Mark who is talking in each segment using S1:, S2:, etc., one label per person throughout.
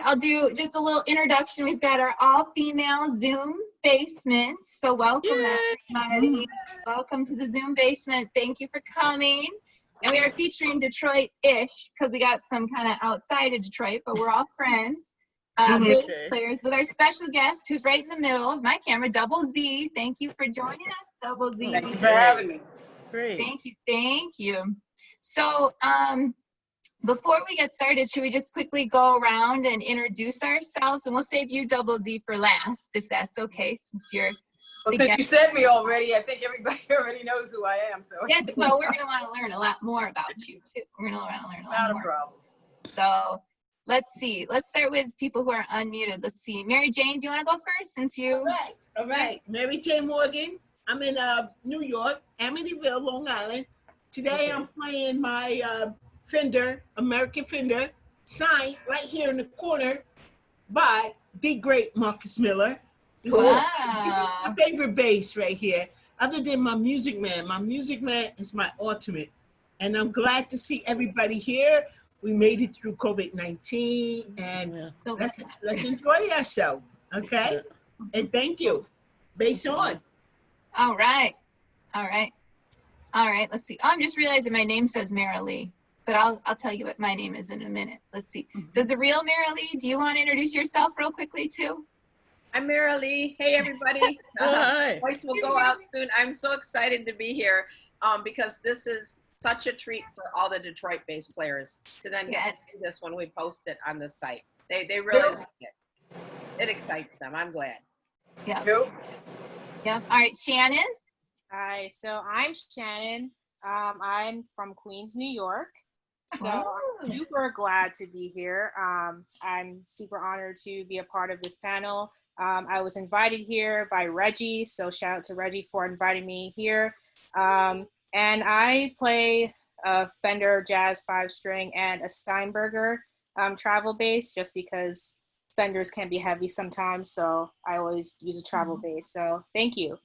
S1: I'll do just a little introduction. We've got our all-female Zoom basement. So welcome, everybody. Welcome to the Zoom basement. Thank you for coming. And we are featuring Detroit-ish because we got some kind of outside of Detroit, but we're all friends. Bass players with our special guest who's right in the middle of my camera, Double Z. Thank you for joining us, Double Z.
S2: Thank you for having me.
S3: Great.
S1: Thank you. So before we get started, should we just quickly go around and introduce ourselves? And we'll save you, Double Z, for last, if that's okay, since you're
S2: Well, since you said me already, I think everybody already knows who I am. So
S1: yes, well, we're going to want to learn a lot more about you, too. We're going to want to learn a lot more.
S2: Not a problem.
S1: So let's see. Let's start with people who are unmuted. Let's see. Mary Jane, do you want to go first since you?
S4: All right. Mary Jane Morgan. I'm in New York, Amityville, Long Island. Today I'm playing my Fender, American Fender, signed right here in the corner by the great Marcus Miller. This is my favorite bass right here. Other than my Music Man is my ultimate. And I'm glad to see everybody here. We made it through COVID-19 and let's enjoy ourselves, okay? And thank you. Bass on.
S1: All right. Let's see. Oh, I'm just realizing my name says Marilee, but I'll tell you what my name is in a minute. Let's see. Does the real Marilee, do you want to introduce yourself real quickly too?
S5: I'm Marilee. Hey, everybody.
S3: Hi.
S5: Voice will go out soon. I'm so excited to be here because this is such a treat for all the Detroit bass players to then get to see this when we post it on the site. They really like it. It excites them. I'm glad.
S1: Yeah. All right, Shannon.
S6: Hi, so I'm Shannon. I'm from Queens, New York. So I'm super glad to be here. I'm super honored to be a part of this panel. I was invited here by Reggie, so shout out to Reggie for inviting me here. And I play a Fender Jazz 5-string and a Steinberger travel bass just because Fenders can be heavy sometimes, so I always use a travel bass. So thank you.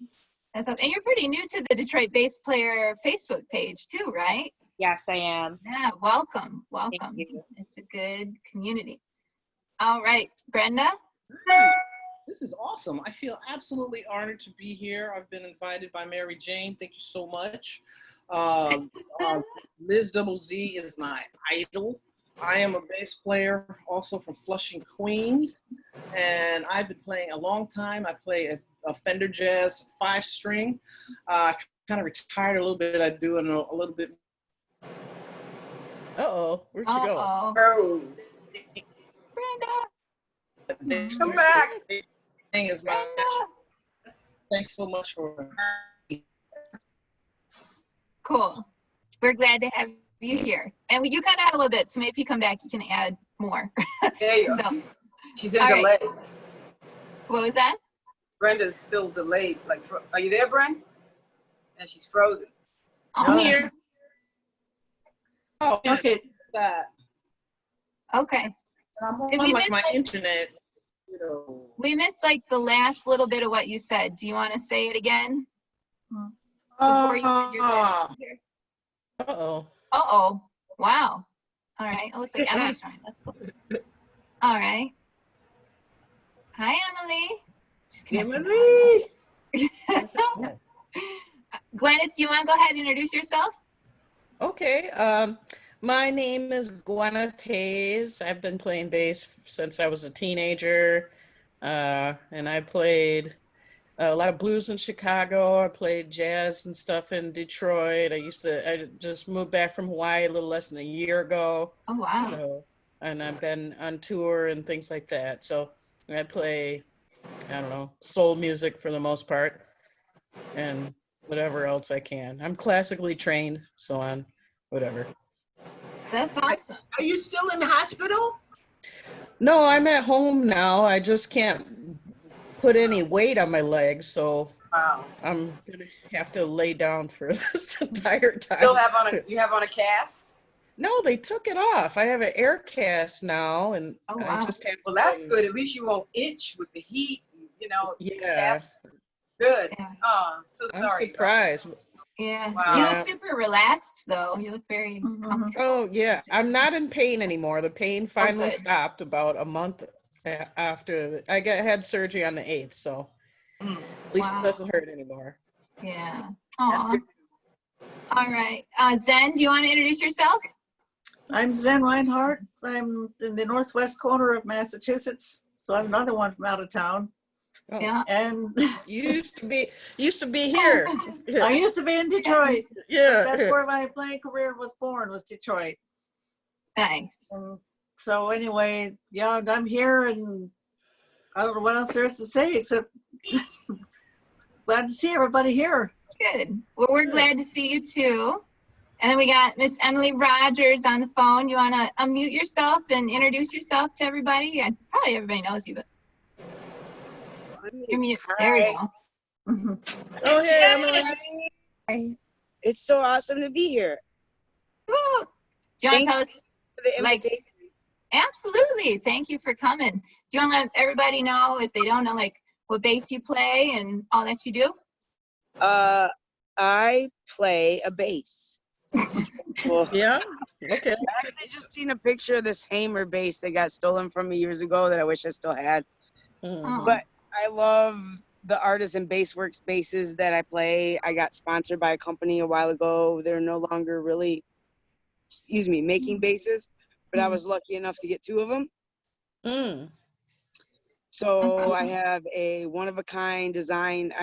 S1: And you're pretty new to the Detroit Bass Player Facebook page too, right?
S6: Yes, I am.
S1: Yeah, welcome. It's a good community. All right, Brenda.
S3: Hi. This is awesome. I feel absolutely honored to be here. I've been invited by Mary Jane. Thank you so much. Liz Double Z is my idol. I am a bass player also from Flushing, Queens, and I've been playing a long time. I play a Fender Jazz 5-string. Kind of retired a little bit. I do a little bit.
S7: Where'd she go?
S2: Rose.
S1: Brenda.
S2: Come back.
S3: Is my thanks so much for.
S1: Cool. We're glad to have you here. And you cut out a little bit, so maybe if you come back, you can add more.
S2: There you go. She's in
S1: all
S2: delay.
S1: Right. What was that?
S2: Brenda's still delayed. Like, are you there, Brenda? And she's frozen.
S1: I'm
S3: here. Oh,
S4: Okay.
S3: That.
S1: Okay.
S3: I'm on like my internet. You know.
S1: We missed like the last little bit of what you said. Do you want to say it again? Before you said your here. Wow. All right. It looks like Emily's trying. That's cool. All right. Hi, Emily. Gwyneth, do you want to go ahead and introduce yourself?
S7: Okay. My name is Gwyneth Hayes. I've been playing bass since I was a teenager, and I played a lot of blues in Chicago. I played jazz and stuff in Detroit. I just moved back from Hawaii a little less than a year ago.
S1: Oh, wow.
S7: So, and I've been on tour and things like that. So I play, I don't know, soul music for the most part, and whatever else I can. I'm classically trained, so on whatever.
S1: That's awesome.
S4: Are you still in the hospital?
S7: No, I'm at home now. I just can't put any weight on my legs, so I'm gonna have to lay down for this entire time.
S2: You have on a cast?
S7: No, they took it off. I have an air cast now, and I just have.
S2: Well, that's good. At least you won't itch with the heat. You know.
S7: Yeah.
S2: Cast. Good. Yeah. Oh, so sorry.
S7: I'm surprised.
S1: Yeah.
S2: Wow.
S1: You
S7: Yeah.
S1: look super relaxed, though. You look very comfortable.
S7: Oh yeah, I'm not in pain anymore. The pain finally
S1: good.
S7: stopped about a month after had surgery on the 8th, so
S2: Mm.
S7: at least
S1: Wow.
S7: it doesn't hurt anymore.
S1: Yeah.
S2: That's
S1: Aw.
S2: good.
S1: All right. Zen, do you want to introduce yourself?
S8: I'm Zen Reinhardt. I'm in the northwest corner of Massachusetts, so I'm another one from out of town.
S7: Oh,
S1: Yeah.
S8: And
S7: you used to be here.
S8: I used to be in Detroit.
S7: Yeah.
S8: That's where my playing career was born, was Detroit.
S1: Nice.
S8: And so anyway, yeah, I'm here, and I don't know what else there is to say except glad to see everybody here.
S1: Good. Well, we're glad to see you too. And then we got Miss Emily Rogers on the phone. You want to unmute yourself and introduce yourself to everybody? Yeah, probably everybody knows you, but you're mute. There we go.
S7: Oh hey, Emily.
S9: Hi. It's so awesome to be here.
S1: Woo. Do you want to
S9: Thanks
S1: tell us?
S9: for the
S1: Like-
S9: invitation.
S1: Absolutely. Thank you for coming. Do you want to let everybody know, if they don't know, like what bass you play and all that you do?
S9: I play a bass. Well,
S7: Yeah. Okay.
S9: I just seen a picture of this Hamer bass that got stolen from me years ago that I wish I still had.
S7: Mhm.
S9: But I love the Artisan Bassworks basses that I play. I got sponsored by a company a while ago. They're no longer really, making basses, but I was lucky enough to get 2 of them.
S7: Mm.
S9: So I have a one-of-a-kind design.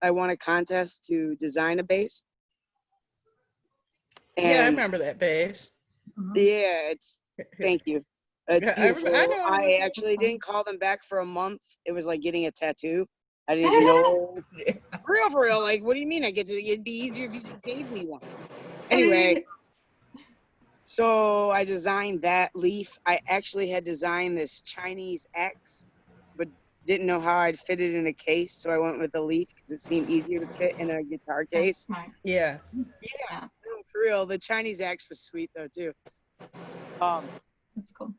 S9: I won a contest to design a bass.
S7: Yeah, I
S9: And
S7: remember that bass.
S9: yeah, thank you. It's
S7: Yeah,
S9: beautiful.
S7: I know.
S9: I actually didn't call them back for a month. It was like getting a tattoo. I didn't even know. For real. Like, what do you mean? It'd be easier if you just gave me one. Anyway, so I designed that leaf. I actually had designed this Chinese X, but didn't know how I'd fit it in a case. So I went with the leaf because it seemed easier to fit in a guitar
S1: That's
S9: case.
S1: smart.
S7: Yeah.
S9: Yeah, no, for real. The Chinese X was sweet though too.
S1: That's cool.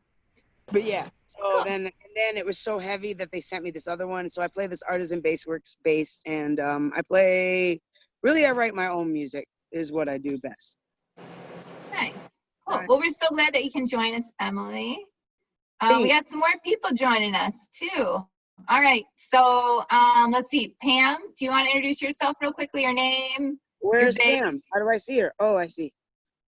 S9: But yeah, so
S1: Cool.
S9: then it was so heavy that they sent me this other one. So I play this Artisan Bassworks bass, and I write my own music is what I do best.
S1: Nice. Cool.
S9: Right.
S1: Well, we're so glad that you can join us, Emily. We
S9: Thanks.
S1: got some more people joining us too. All right. So let's see. Pam, do you want to introduce yourself real quickly? Your name?
S9: Where's
S1: bass.
S9: Pam? How do I see her? Oh, I see.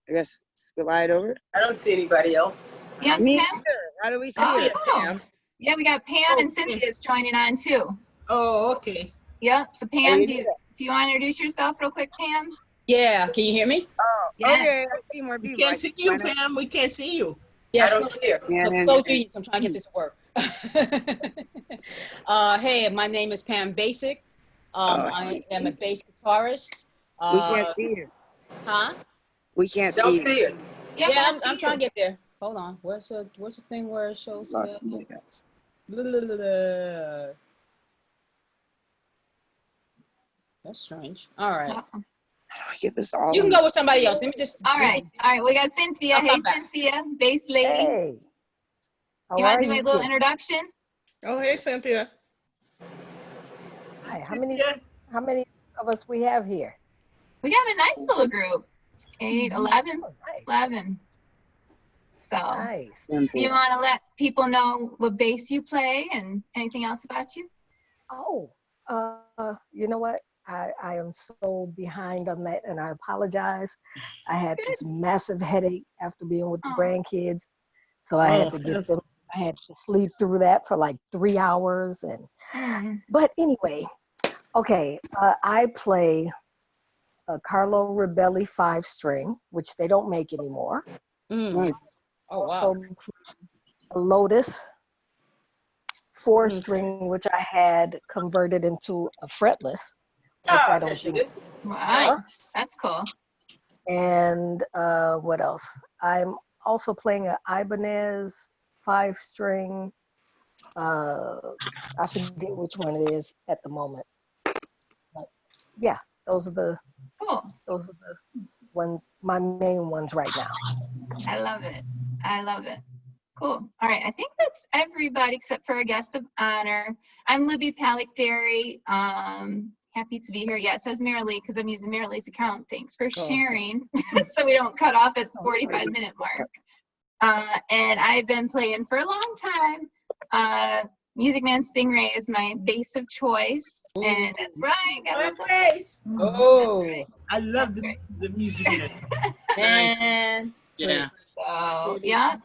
S9: I guess slide over.
S2: I don't see anybody else.
S1: Yes,
S9: Me
S1: Pam?
S9: either. How do we see
S7: I see
S9: her?
S7: it, Pam.
S1: Yeah, we got Pam and Cynthia's joining on too.
S4: Oh, okay.
S1: Yep. So
S9: How
S1: Pam,
S9: you
S1: do you want to introduce yourself real quick, Pam?
S10: Yeah, can you hear me?
S9: Oh,
S1: Yes.
S9: okay. I see more
S4: We
S9: people.
S4: can't see you, Pam. We can't see you.
S10: Yeah,
S2: I don't see her.
S9: Yeah,
S10: so genius. I'm trying to get this to work. Hey, my name is Pam Basic. I am a bass guitarist.
S9: we can't see you.
S10: Huh?
S9: We can't
S2: Don't
S9: see you.
S2: see it.
S1: Yeah,
S10: Yeah,
S1: we'll
S10: I'm
S1: see
S10: trying
S1: you.
S10: to get there. Hold on. Where's the thing where it shows?
S9: Lots of you guys.
S10: That's strange. All right.
S1: Uh-oh.
S9: How do I get this all?
S10: You can go with somebody else. Let me just.
S1: All right. All right. We got Cynthia.
S10: I'll
S1: Hey,
S10: come back.
S1: Cynthia, bass lady.
S11: Hey. How
S1: You want
S11: are
S1: to do a
S11: you?
S1: little introduction?
S7: Oh hey, Cynthia.
S11: Hi.
S4: Cynthia?
S11: How many of us we have here?
S1: We got a nice little group. 8, 11,
S11: Oh, nice.
S1: 11. So
S11: Nice.
S1: do you want to let people know what bass you play and anything else about you?
S11: Oh, you know what? I am so behind on that, and I apologize. I had this massive headache after being with the
S1: Oh.
S11: grandkids, so I had to get them. I had to sleep through that for like 3 hours, and but anyway, okay. I play a Carlo Rebelli 5-string, which they don't make anymore.
S7: Mm.
S10: Oh wow.
S11: Also a Lotus 4-string, which I had converted into a fretless, which I don't do.
S1: Wow, that's cool.
S11: And what else? I'm also playing an Ibanez 5-string. I forget which one it is at the moment. But yeah, those are the ones, my main ones right now.
S1: I love it. I love it. Cool. All right. I think that's everybody except for our guest of honor. I'm Libby Palikdary, Happy to be here. Yeah, it says Marilee because I'm using Marilee's account. Thanks for
S7: Oh.
S1: sharing. So we don't cut off at the 45-minute mark. And I've been playing for a long time. Music Man Stingray is my bass of choice. And that's right. I love the
S4: bass.
S10: Oh,
S4: I love the music.
S10: man.
S3: Yeah.
S1: So, yeah.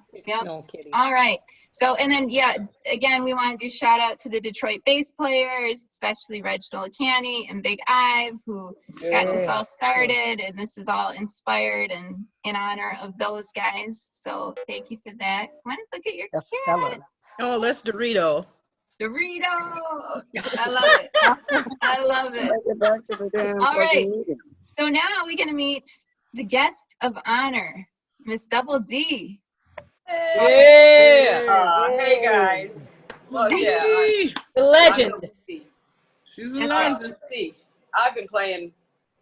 S7: No, Kitty.
S1: All right. So, and then, yeah, again, we want to do shout out to the Detroit bass players, especially Reginald Canny and Big Ive, who got this all started. And this is all inspired and in honor of those guys. So thank you for that. Come on, look at your kid.
S7: Oh, that's Dorito.
S1: Dorito. I love it. I love it. All right. So now we're going to meet the guest of honor, Miss Double D.
S10: Yeah.
S2: Hey guys. Well, yeah.
S10: The legend.
S3: She's a legend.
S2: I've been playing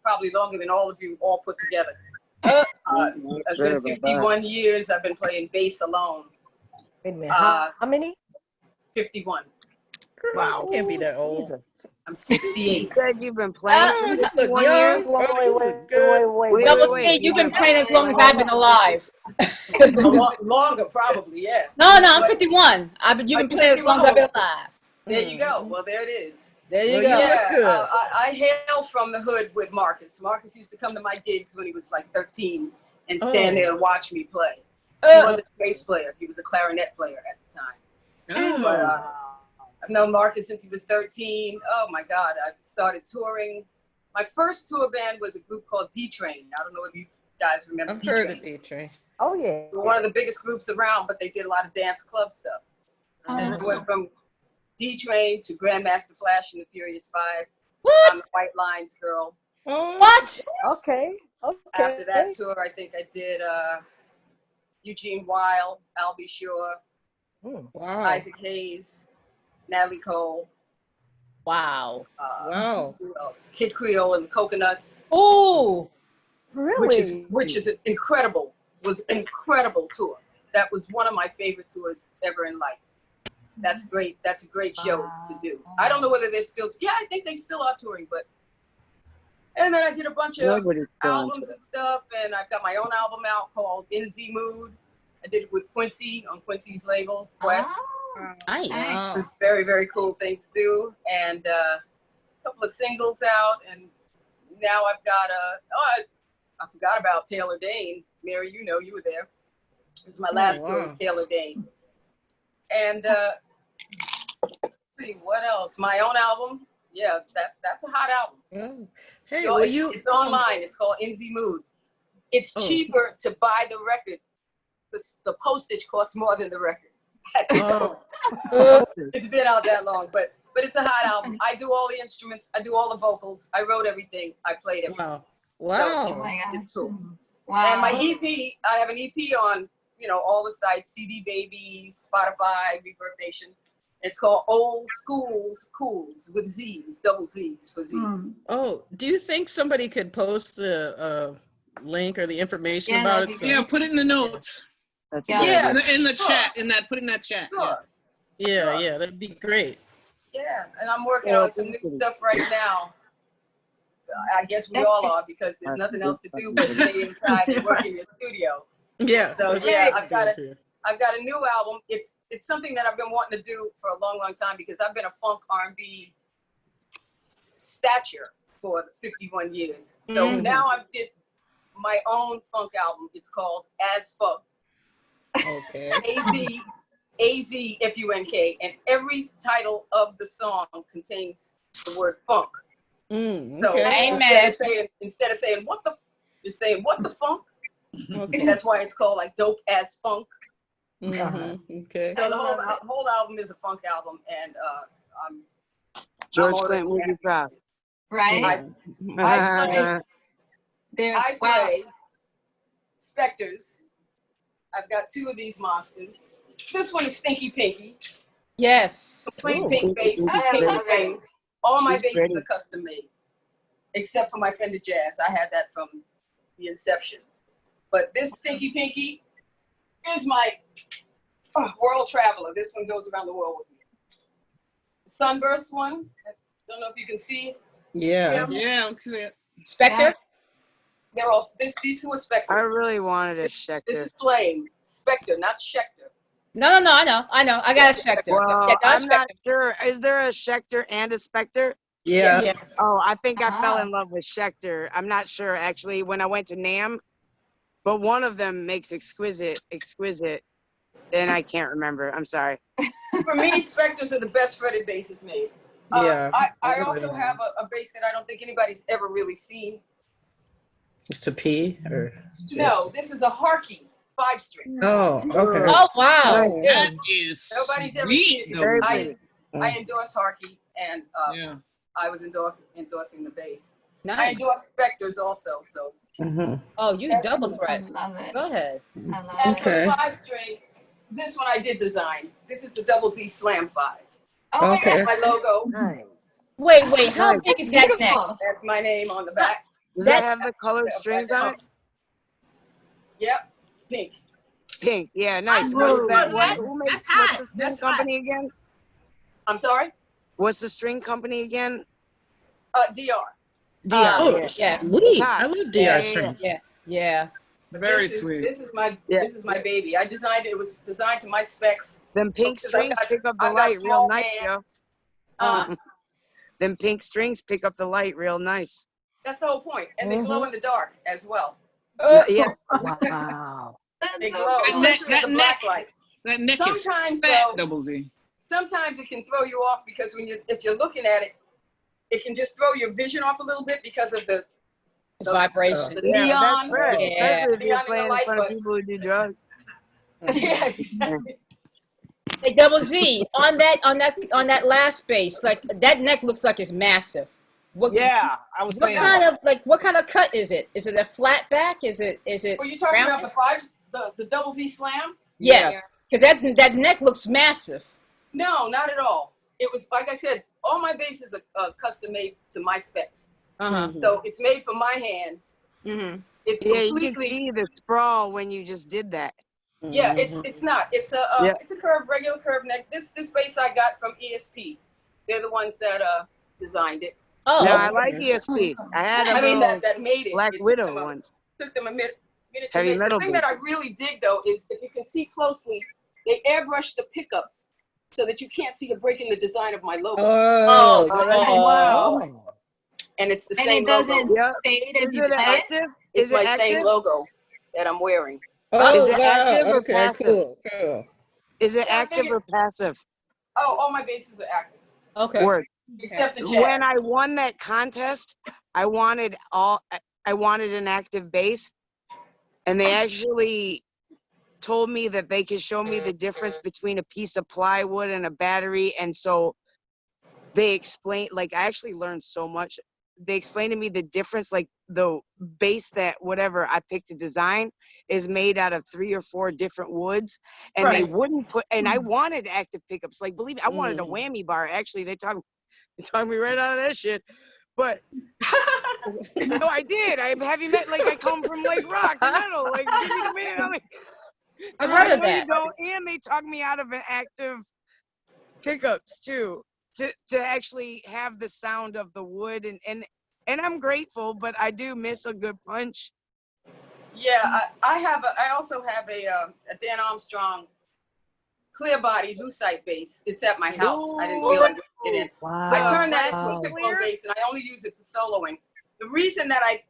S2: probably longer than all of you all put together. It's been 51 years I've been playing bass alone.
S11: Wait a minute. How many?
S2: 51.
S7: Wow. Can't be that old.
S2: I'm 68.
S9: You said you've been playing for
S7: You look
S9: 51
S7: young.
S9: years?
S11: Wait.
S10: Double C, you've been playing as long as I've been alive.
S2: Longer, probably, yeah.
S10: No, I'm 51. You've been playing as long as I've been alive.
S2: There you go. Well, there it is.
S10: There you
S7: Well,
S10: go.
S7: you look good.
S2: I hail from the hood with Marcus. Marcus used to come to my gigs when he was like 13 and stand there and watch me play. He wasn't a bass player. He was a clarinet player at the time. But, I've known Marcus since he was 13. Oh my God, I started touring. My first tour band was a group called D-Train. I don't know if you guys remember
S7: I've
S2: D-Train.
S7: heard of D-Train.
S11: Oh, yeah.
S2: We were one of the biggest groups around, but they did a lot of dance club stuff. And it went from D-Train to Grandmaster Flash and the Furious Five.
S10: What?
S2: I'm the White Lines girl.
S10: What?
S11: Okay.
S2: After that tour, I think I did Eugene Wilde, Albie Shore,
S7: Wow.
S2: Isaac Hayes, Natalie Cole.
S10: Wow.
S7: Wow.
S2: Who else? Kid Creole and the Coconuts.
S10: Oh.
S11: Really?
S2: Which is an incredible tour. That was one of my favorite tours ever in life. That's great. That's a great show to do. I don't know whether they're still. Yeah, I think they still are touring, but. And then I did a bunch of albums and stuff, and I've got my own album out called In Z Mood. I did it with Quincy on Quincy's label, Quest.
S10: Nice.
S7: Wow.
S2: It's a very, very cool thing to do. And a couple of singles out. And now I've got I forgot about Taylor Dane. Mary, you know, you were there. It was my last tour was Taylor Dane. And let's see, what else? My own album. Yeah, that's a hot album.
S7: Oh. Hey,
S2: So
S7: well,
S2: it's online. It's called In Z Mood. It's cheaper to buy the record. The postage costs more than the record. It's been out that long, but it's a hot album. I do all the instruments. I do all the vocals. I wrote everything. I played everything.
S7: Wow.
S1: Oh my gosh.
S2: It's cool.
S1: Wow.
S2: And my EP, I have an EP on, all the sites, CD Baby, Spotify, Reverb Nation. It's called Old Schools Cools with Z's, double Z's for Z's.
S7: Oh, do you think somebody could post the link or the information about it?
S3: Yeah, put it in the notes.
S2: Yeah.
S3: In the chat, put it in that chat.
S2: Sure.
S7: Yeah, that'd be great.
S2: Yeah, and I'm working on some new stuff right now. I guess we all are because there's nothing else to do but stay inside and work in your studio.
S7: Yeah.
S2: So yeah, I've got a new album. It's something that I've been wanting to do for a long, long time because I've been a funk R&B stature for 51 years. So now I did my own funk album. It's called As Funk.
S7: Okay.
S2: AZFUNK, and every title of the song contains the word funk. So instead of saying what the, you're saying what the funk. Okay. That's why it's called like Dope As Funk.
S7: Okay.
S2: So the whole album is a funk album, and
S9: George Clinton will be proud.
S1: Right.
S2: I play Spectres. I've got two of these monsters. This one is Stinky Pinky.
S10: Yes.
S2: Plain pink bass, pink strings. All my basses are custom made, except for my Fender Jazz. I had that from the inception. But this Stinky Pinky is my world traveler. This one goes around the world with me. The Sunburst one, I don't know if you can see.
S7: Yeah.
S3: Yeah.
S10: Spectre?
S2: They're all, these two are Spectres.
S9: I really wanted a
S2: This
S9: Schecter.
S2: is Flame. Spectre, not Schecter.
S10: No, I know. I got a Spectre.
S9: Well,
S10: Yeah, not
S9: I'm not
S10: Spectre.
S9: sure. Is there a Schecter and a Spectre?
S7: Yeah.
S4: Yeah.
S9: Oh, I think I fell
S1: Oh.
S9: in love with Schecter. I'm not sure actually when I went to NAMM, but one of them makes exquisite, and I can't remember. I'm sorry.
S2: For me, Spectres are the best fretted basses made.
S7: Yeah.
S2: I also have a bass that I don't think anybody's ever really seen.
S7: It's a P or
S2: No, this is a Harkey 5-string.
S7: Oh, okay.
S10: Oh, wow.
S3: That is
S2: Nobody's ever
S3: sweet.
S2: seen it.
S9: Very
S2: I,
S9: pretty.
S2: I endorse Harkey, and
S3: Yeah.
S2: I was endorsing the bass. I
S10: Nice.
S2: endorse Spectres also, so.
S7: Mm-hmm.
S10: Oh, you double
S1: I
S10: threat.
S1: love it.
S10: Go ahead.
S1: I love
S2: And
S1: it.
S2: for
S7: Okay.
S2: 5-string, this one I did design. This is the Double Z Slam 5.
S1: Oh my
S7: Okay.
S1: God.
S2: My logo.
S11: Nice.
S10: Wait, how
S9: Nice.
S10: big is that neck?
S1: Beautiful.
S2: That's my name on the back.
S9: Does
S10: That-
S9: that have the colored strings on it?
S2: Yep, pink.
S9: Pink. Yeah, nice.
S4: Whoa.
S9: What's that?
S4: That-
S9: Who makes?
S4: that's
S9: What's
S4: hot.
S9: the string
S4: That's
S9: company again?
S2: I'm sorry?
S9: What's the string company again?
S2: DR.
S9: DR.
S7: Oh,
S10: yeah.
S7: sweet.
S9: Hot.
S7: I love
S9: Yeah,
S7: DR
S9: yeah,
S7: strings.
S10: Yeah.
S3: Very
S2: This is-
S3: sweet.
S2: This is my
S9: Yeah.
S2: this is my baby. I designed it. It was designed to my specs.
S9: Them pink
S2: Because I've
S9: strings
S2: got-
S9: pick up the
S2: I've got
S9: light real
S2: small
S9: nice, yo.
S2: hands. Uh,
S9: Them pink strings pick up the light real nice.
S2: that's the whole point. And they glow in the dark as well.
S9: Yeah.
S11: Wow.
S1: That's
S2: They
S1: so
S2: glow,
S1: cool.
S2: especially with the black light.
S3: That neck
S2: Sometimes,
S3: is fat,
S2: though-
S3: Double Z.
S2: Sometimes it can throw you off because if you're looking at it, it can just throw your vision off a little bit because of the
S10: Vibration.
S2: the
S9: Yeah,
S2: neon.
S9: that's right.
S10: Yeah.
S9: Especially if you're
S2: Neon in the
S9: playing in
S2: light,
S9: front of
S2: but-
S9: people who do drugs.
S2: Yeah, exactly.
S10: Hey, Double Z, on that last bass, like that neck looks like it's massive. What,
S3: Yeah, I was
S10: What
S3: saying.
S10: what kind of cut is it? Is it a flat back? Is it
S2: Were you talking
S10: rounded?
S2: about the Double Z Slam?
S10: Yes, because that neck looks massive.
S2: No, not at all. It was, like I said, all my basses are custom made to my specs.
S10: Uh-huh.
S2: So it's made for my hands.
S10: Mm-hmm.
S2: It's
S9: Yeah, you can
S2: completely,
S9: see the sprawl when you just did that.
S2: yeah, it's not. It's a
S9: Yeah.
S2: it's a regular curved neck. This bass I got from ESP. They're the ones that designed it.
S10: Oh,
S9: No,
S10: okay.
S9: I like ESP. I had a
S2: I mean
S9: little
S2: that made it.
S9: Black
S2: It took
S9: Widow
S2: them a-
S9: once.
S2: Took them a minute to
S9: Heavy
S2: make.
S9: metal
S2: The thing that I
S9: bass.
S2: really dig though is if you can see closely, they airbrushed the pickups so that you can't see the break in the design of my logo.
S7: Oh,
S11: Wow.
S2: And it's the
S1: And
S2: same
S1: it doesn't
S2: logo.
S9: Yep.
S1: fade as
S9: Is
S1: you
S9: it
S1: play it.
S9: active?
S2: It's
S9: Is it
S2: my
S9: active?
S2: same logo that I'm wearing.
S7: oh,
S9: Is it
S7: wow.
S9: active or
S7: Okay,
S9: passive?
S7: cool.
S9: Is it
S2: Yeah, I
S9: active
S2: figured-
S9: or passive?
S2: Oh, all my basses are active
S10: Okay.
S9: Word.
S2: except the jazz.
S9: When I won that contest, I wanted an active bass, and they actually told me that they could show me the difference between a piece of plywood and a battery, and so they explained, like, I actually learned so much. They explained to me the difference, like the bass that whatever I picked to design is made out of 3 or 4 different woods, and they
S2: Right.
S9: wouldn't put, and I wanted active pickups, like, believe me, I wanted a whammy bar. Actually, they talked me right out of that shit. But no, I did. I'm heavy metal. Like, I come from like rock and metal. Like, give me the man. I'm like,
S10: I've heard of
S9: no, you
S10: that.
S9: don't. And they talk me out of an active pickups too, to actually have the sound of the wood, and I'm grateful, but I do miss a good punch.
S2: Yeah, I also have a Dan Armstrong clear body lucite bass. It's at my house. I didn't feel like putting it in.
S11: Wow.
S2: I turned that into a
S11: Wow.
S2: piccolo bass, and I only use it for soloing. The reason that I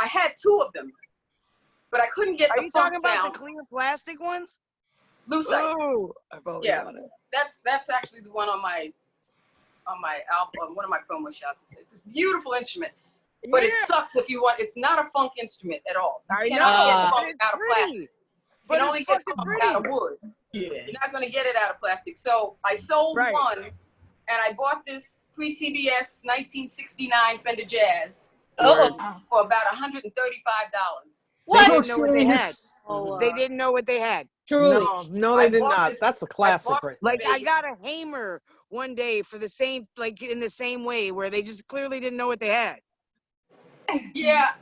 S2: had 2 of them, but I couldn't get
S9: Are
S2: the
S9: you
S2: funk
S9: talking about
S2: sound.
S9: the clear plastic ones?
S2: Lucite.
S9: Oh, I've always
S2: Yeah.
S9: wanted it.
S2: That's actually the one on my album, one of my promo shots. It's a beautiful instrument, but it
S9: Yeah,
S2: sucks if you want. It's not a funk instrument at all. You
S9: I
S2: cannot
S9: know,
S2: get
S9: but
S2: funk
S9: it's
S2: out of
S9: pretty.
S2: plastic. You
S9: But
S2: can
S9: it's
S2: only get
S9: fucking
S2: funk out of
S9: pretty.
S2: wood.
S4: Yeah.
S2: You're not going to get it out of plastic. So I sold
S9: Right.
S2: one, and I bought this pre-CBS 1969 Fender Jazz
S10: Oh,
S2: for about $135.
S9: They didn't know what they had.
S10: Oh,
S9: They didn't know what they had.
S10: truly.
S12: No, they
S2: I
S12: did
S2: bought
S12: not.
S2: this-
S12: That's a
S2: I
S12: classic,
S2: bought
S12: right?
S2: the
S9: Like, I
S2: bass.
S9: got a Hamer one day for the same, like, in the same way, where they just clearly didn't know what they had.
S2: Yeah,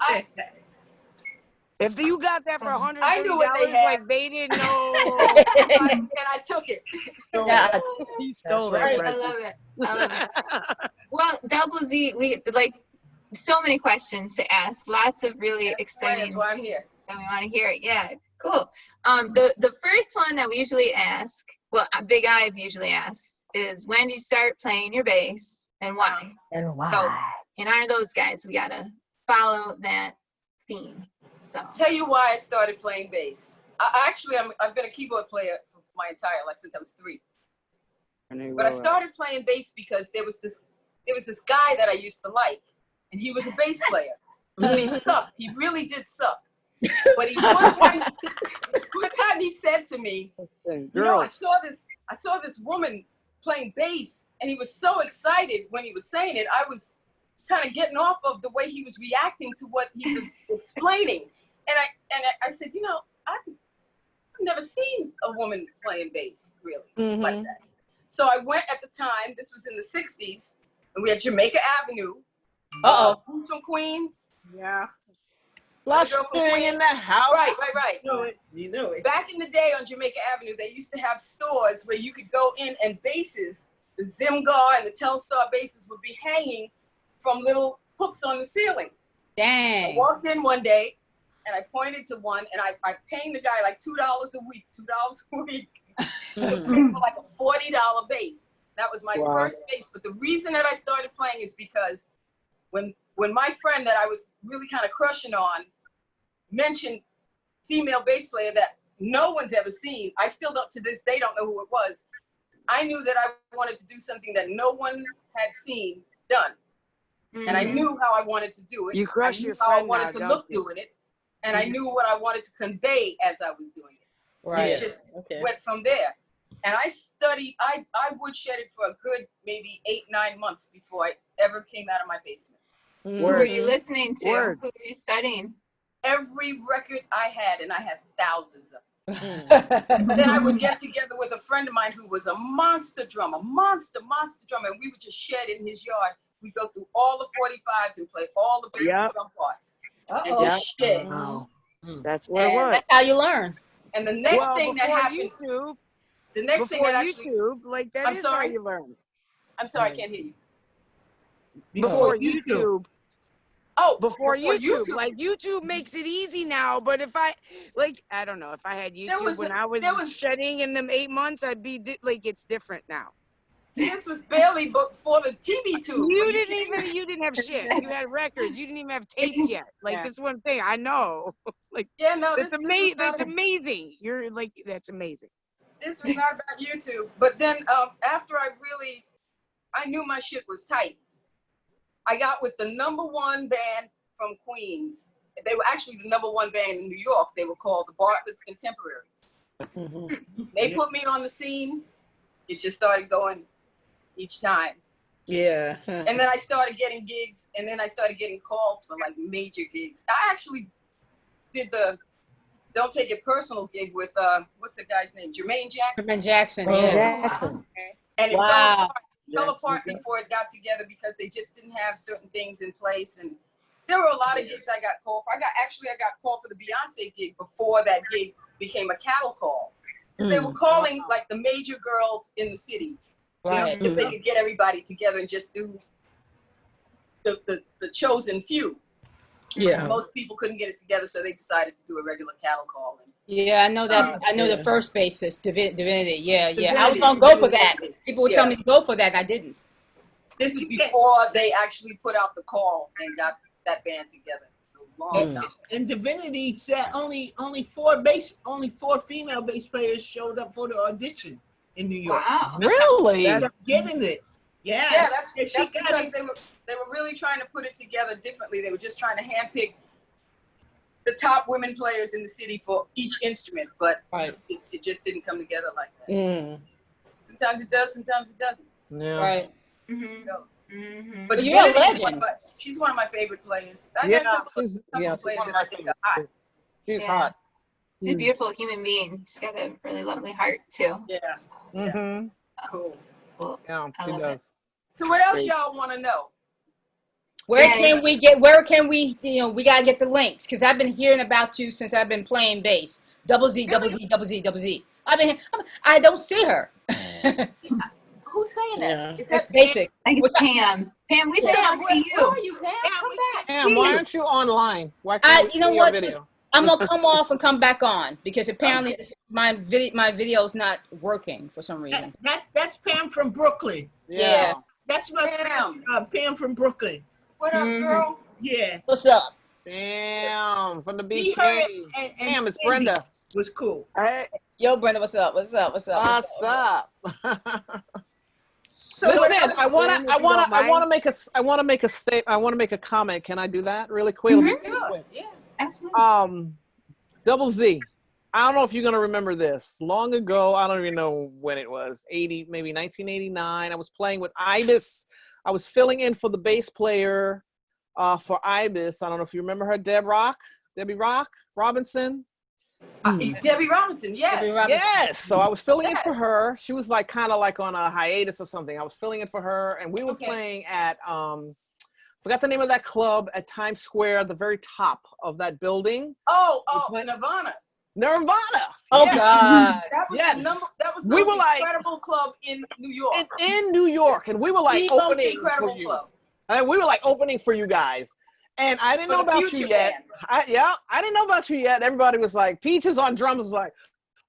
S9: If you got that for $130,
S2: I knew what they had.
S9: like they didn't know.
S2: and I took it.
S10: Yeah.
S9: He stole
S8: That's
S9: that.
S8: right.
S1: I love it. I love it. Well, Double Z, we like so many questions to ask. Lots of really exciting.
S2: That's why I'm here.
S1: And we want to hear it. Yeah, cool. The first one that we usually ask, well, Big I've usually asked, is when do you start playing your bass and why?
S11: And why?
S1: So, in honor of those guys, we gotta follow that theme. So,
S2: Tell you why I started playing bass. I've been a keyboard player for my entire life since I was 3. But I started playing bass because there was this guy that I used to like, and he was a bass player. But he sucked. He really did suck. But one time he said to me, you know, I saw this woman playing bass, and he was so excited when he was saying it. I was kind of getting off of the way he was reacting to what he was explaining. And I said, you know, I've never seen a woman playing bass really like that. So I went at the time, this was in the 60s, and we had Jamaica Avenue. Who's from Queens?
S4: Yeah.
S3: Flushing in the house.
S2: Right.
S4: You know it.
S2: Back in the day on Jamaica Avenue, they used to have stores where you could go in and basses, the Zimgar and the Telstar basses would be hanging from little hooks on the ceiling.
S10: Dang.
S2: I walked in one day and I pointed to one and I paid the guy like $2 a week, for like a $40 bass. That was my first bass. But the reason that I started playing is because when my friend that I was really kind of crushing on mentioned female bass player that no one's ever seen, I still don't to this day don't know who it was. I knew that I wanted to do something that no one had seen done. And I knew how I wanted to do it.
S9: You crush your
S2: how I
S9: friend
S2: wanted
S9: now,
S2: to look doing it. And I knew what I wanted to convey as I was doing it.
S10: Right.
S2: And it just went from there. And I studied, I woodshedded for a good maybe 8-9 months before I ever came out of my basement.
S1: who were you listening to? Who were you studying?
S2: Every record I had, and I had thousands of them. But then I would get together with a friend of mine who was a monster drummer, monster drummer, and we would just shed in his yard. We'd go through all the 45s and play all the bass drum parts. And just shed.
S9: That's what it was.
S10: That's how you learn.
S2: And the next thing that happened, the next thing that actually,
S9: YouTube, like that is how you learn.
S2: I'm sorry, I can't hear you.
S9: Before YouTube.
S2: Oh,
S9: before YouTube. Like YouTube makes it easy now, but if I don't know, if I had YouTube when I was shedding in them 8 months, I'd be like, it's different now.
S2: This was barely before the TV tube.
S9: You didn't have shit. You had records. You didn't even have tapes yet. Like this one thing, I know. Like that's amazing. That's amazing. You're like, that's amazing.
S2: This was not about YouTube. But then after I knew my shit was tight. I got with the #1 band from Queens. They were actually the #1 band in New York. They were called the Bartlett's Contemporaries. They put me on the scene. It just started going each time.
S7: Yeah.
S2: And then I started getting gigs, and then I started getting calls for like major gigs. I actually did the Don't Take It Personal gig with what's the guy's name? Jermaine Jackson.
S10: Jermaine Jackson, yeah.
S2: And it fell apart before it got together because they just didn't have certain things in place. And there were a lot of gigs I got called for. I got called for the Beyonce gig before that gig became a cattle call. Because they were calling like the major girls in the city.
S10: Right.
S2: If they could get everybody together and just do the chosen few.
S7: Yeah.
S2: Most people couldn't get it together, so they decided to do a regular cattle call.
S10: Yeah, I know that. I know the first bassist, Divinity. Yeah. I was gonna go for that. People would tell me to go for that, and I didn't.
S2: This is before they actually put out the call and got that band together.
S4: And Divinity said only 4 female bass players showed up for the audition in New York.
S1: Wow.
S3: Really?
S4: Getting it. Yeah.
S2: Yeah, that's because they were really trying to put it together differently. They were just trying to handpick the top women players in the city for each instrument, but it just didn't come together like that. Sometimes it does, sometimes it doesn't.
S3: Yeah.
S10: Right.
S2: It goes.
S10: But you're a legend.
S2: She's one of my favorite players.
S3: She's one of my favorite. She's hot.
S1: She's a beautiful human being. She's got a really lovely heart too.
S2: Cool.
S1: Cool.
S3: Yeah,
S1: I
S3: she
S1: love
S3: does.
S2: So what else y'all want to know?
S10: Where can we, we gotta get the links, because I've been hearing about you since I've been playing bass. Double Z, double Z, double Z, double Z. I don't see her.
S2: Who's saying that?
S7: Yeah.
S2: Is that
S10: It's basic.
S1: I think it's Pam. Pam, we still don't see
S2: Where
S1: you.
S2: are you, Pam? Come back.
S12: Pam, why aren't you online? Why can't we
S10: You know
S12: see your
S10: what?
S12: video?
S10: I'm gonna come off and come back on, because apparently my video's not working for some reason.
S4: That's Pam from Brooklyn.
S10: Yeah.
S4: That's my friend, Pam from Brooklyn.
S2: What up, girl?
S4: Yeah.
S10: What's up?
S12: Damn, from the
S4: He,
S12: BK.
S4: her, and
S12: Damn, it's
S4: Cindy
S12: Brenda.
S4: was cool.
S10: Yo, Brenda, what's up? What's up? What's up?
S12: What's up?
S4: So
S12: Listen, I wanna make a comment. Can I do that really quick? It'll be really quick.
S2: Yeah.
S1: Absolutely.
S12: Double Z. I don't know if you're gonna remember this. Long ago, I don't even know when it was. 80, maybe 1989. I was playing with Ibis. I was filling in for the bass player for Ibis. I don't know if you remember her, Debbie Robinson.
S2: Debbie Robinson, yes.
S12: Yes. So I was filling in for her. She was like kind of like on a hiatus or something. I was filling in for her, and we were playing at forgot the name of that club at Times Square, the very top of that building.
S2: Nirvana.
S10: Oh
S12: yes.
S10: God.
S2: That was the number. That was the
S12: We
S2: most
S12: were like-
S2: incredible club in New York.
S12: In New York, and we were like
S2: The most
S12: opening
S2: incredible
S12: for you.
S2: club.
S12: And we were like opening for you guys. And I didn't know about you yet. I didn't know about you yet. Everybody was like, Peaches on drums was like,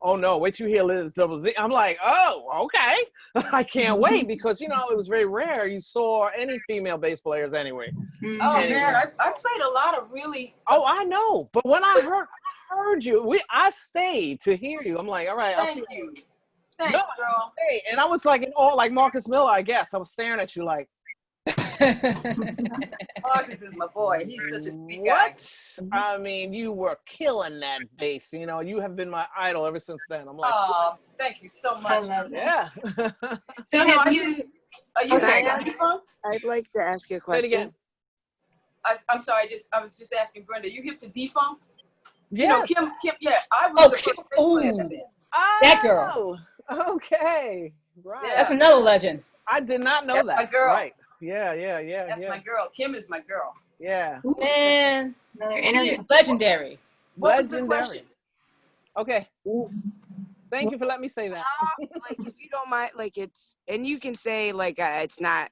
S12: oh no, wait till you hear Liz Double Z. I'm like, oh, okay. I can't wait, because, it was very rare you saw any female bass players anyway.
S2: Oh, man, I played a lot of really...
S12: Oh, I know. But when I heard you, I stayed to hear you. I'm like, all right, I'll see
S2: you. Thanks, girl.
S12: Hey, and I was like in awe, like Marcus Miller, I guess. I was staring at you like,
S2: Marcus is my boy. He's such a sweet guy.
S12: what? I mean, you were killing that bass. You have been my idol ever since then. I'm like,
S2: oh, thank you so much.
S12: yeah.
S1: So have you?
S2: Are you
S1: sorry.
S2: defunct?
S9: I'd like to ask you a
S12: Say it
S9: question.
S12: again.
S2: I'm sorry. I was just asking Brenda. You hip to defunct?
S12: Yes.
S2: Kim. Yeah, I was the first bass player in that band.
S10: That girl.
S12: Okay. Right.
S2: Yeah.
S10: That's another legend.
S12: I did not know
S2: That's
S12: that.
S2: my girl.
S12: Right. Yeah.
S2: That's my girl. Kim is my girl.
S12: Yeah.
S10: Man,
S1: Another
S10: he
S1: interview.
S10: is legendary.
S2: What was the
S12: Legendary.
S2: question?
S12: Okay. Thank you for letting me say that.
S9: Like, if you don't mind, like, and you can say, like, it's not,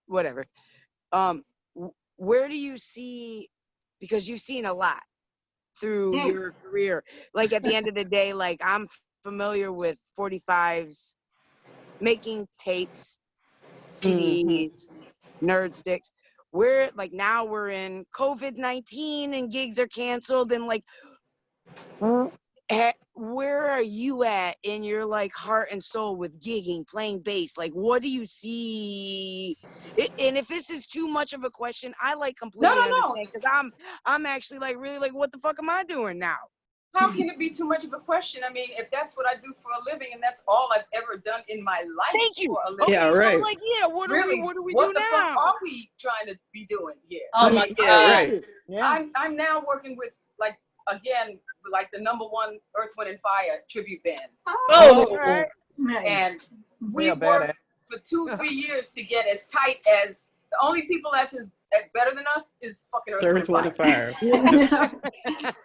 S9: whatever. Where do you see, because you've seen a lot through your career, like, at the end of the day, like, I'm familiar with 45s, making tapes, CDs, nerd sticks. We're, like, now we're in COVID-19 and gigs are canceled, and, like, where are you at in your, like, heart and soul with gigging, playing bass? Like, what do you see? And if this is too much of a question, I, like, completely understand, because I'm actually, like, really, like, what the fuck am I doing now?
S2: How can it be too much of a question? I mean, if that's what I do for a living and that's all I've ever done in my life.
S9: Thank you.
S2: For a living.
S7: Yeah, right.
S9: So, like, yeah, what do we do
S2: What the
S9: now?
S2: fuck are we trying to be doing here?
S10: Oh my
S7: Yeah,
S10: God.
S7: right.
S12: Yeah.
S2: I'm now working with, like, again, like the #1 Earth, Wind and Fire tribute band.
S10: Oh,
S9: Right.
S1: Nice.
S2: And we
S12: Yeah,
S2: worked for 2-3 years to get as tight as the only people that's as better than us is fucking Earth, Wind and Fire.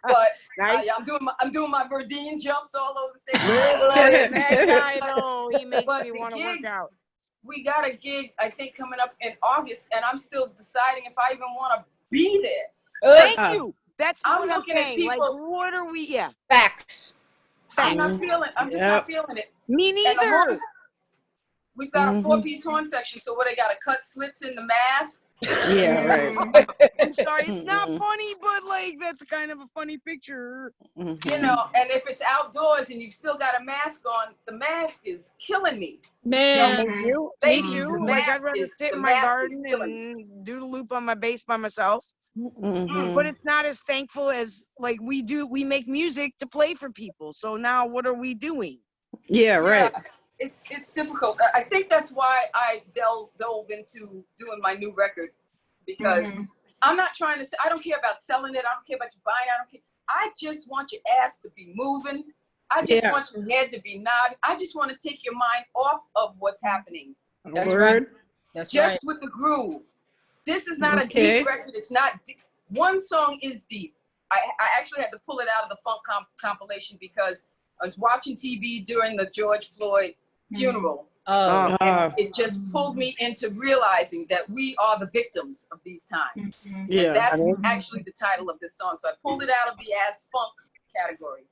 S2: But
S9: Nice.
S2: I'm doing my Verdine jumps all over the stage.
S9: That guy, though, he makes
S2: But
S9: me
S2: the
S9: want to work
S2: gigs,
S9: out.
S2: we got a gig, I think, coming up in August, and I'm still deciding if I even want to be there.
S9: Thank you. That's
S2: I'm
S9: what I'm
S2: looking at
S9: saying. Like,
S2: people-
S9: what are we? Yeah.
S10: Facts.
S2: I'm not feeling. I'm just not feeling it.
S9: Me
S2: And the
S9: neither.
S2: horn, we've got a 4-piece horn section, so what, I got to cut slits in the mask?
S7: Yeah, right.
S9: I'm sorry, it's not funny, but, like, that's kind of a funny picture.
S2: You know, and if it's outdoors and you've still got a mask on, the mask is killing me.
S10: Man.
S9: Me
S2: Ladies,
S9: too.
S2: the
S9: Like, I'd
S2: mask
S9: rather
S2: is-
S9: sit
S2: the
S9: in my
S2: mask is
S9: garden
S2: killing me.
S9: and do the loop on my bass by myself. But it's not as thankful as, like, we make music to play for people. So now what are we doing?
S7: Yeah, right.
S2: It's difficult. I think that's why I dove into doing my new record, because I'm not trying to. I don't care about selling it. I don't care about you buying it. I don't care. I just want your ass to be moving. I just want your head to be nodding. I just want to take your mind off of what's happening.
S10: That's
S7: Word.
S10: right. That's
S2: Just
S10: right.
S2: with the groove. This is not a deep record. It's not deep. One song is deep. I actually had to pull it out of the funk compilation because I was watching TV during the George Floyd funeral. And it just pulled me into realizing that we are the victims of these times.
S7: Yeah.
S2: And that's actually the title of this song. So I pulled it out of the as funk category.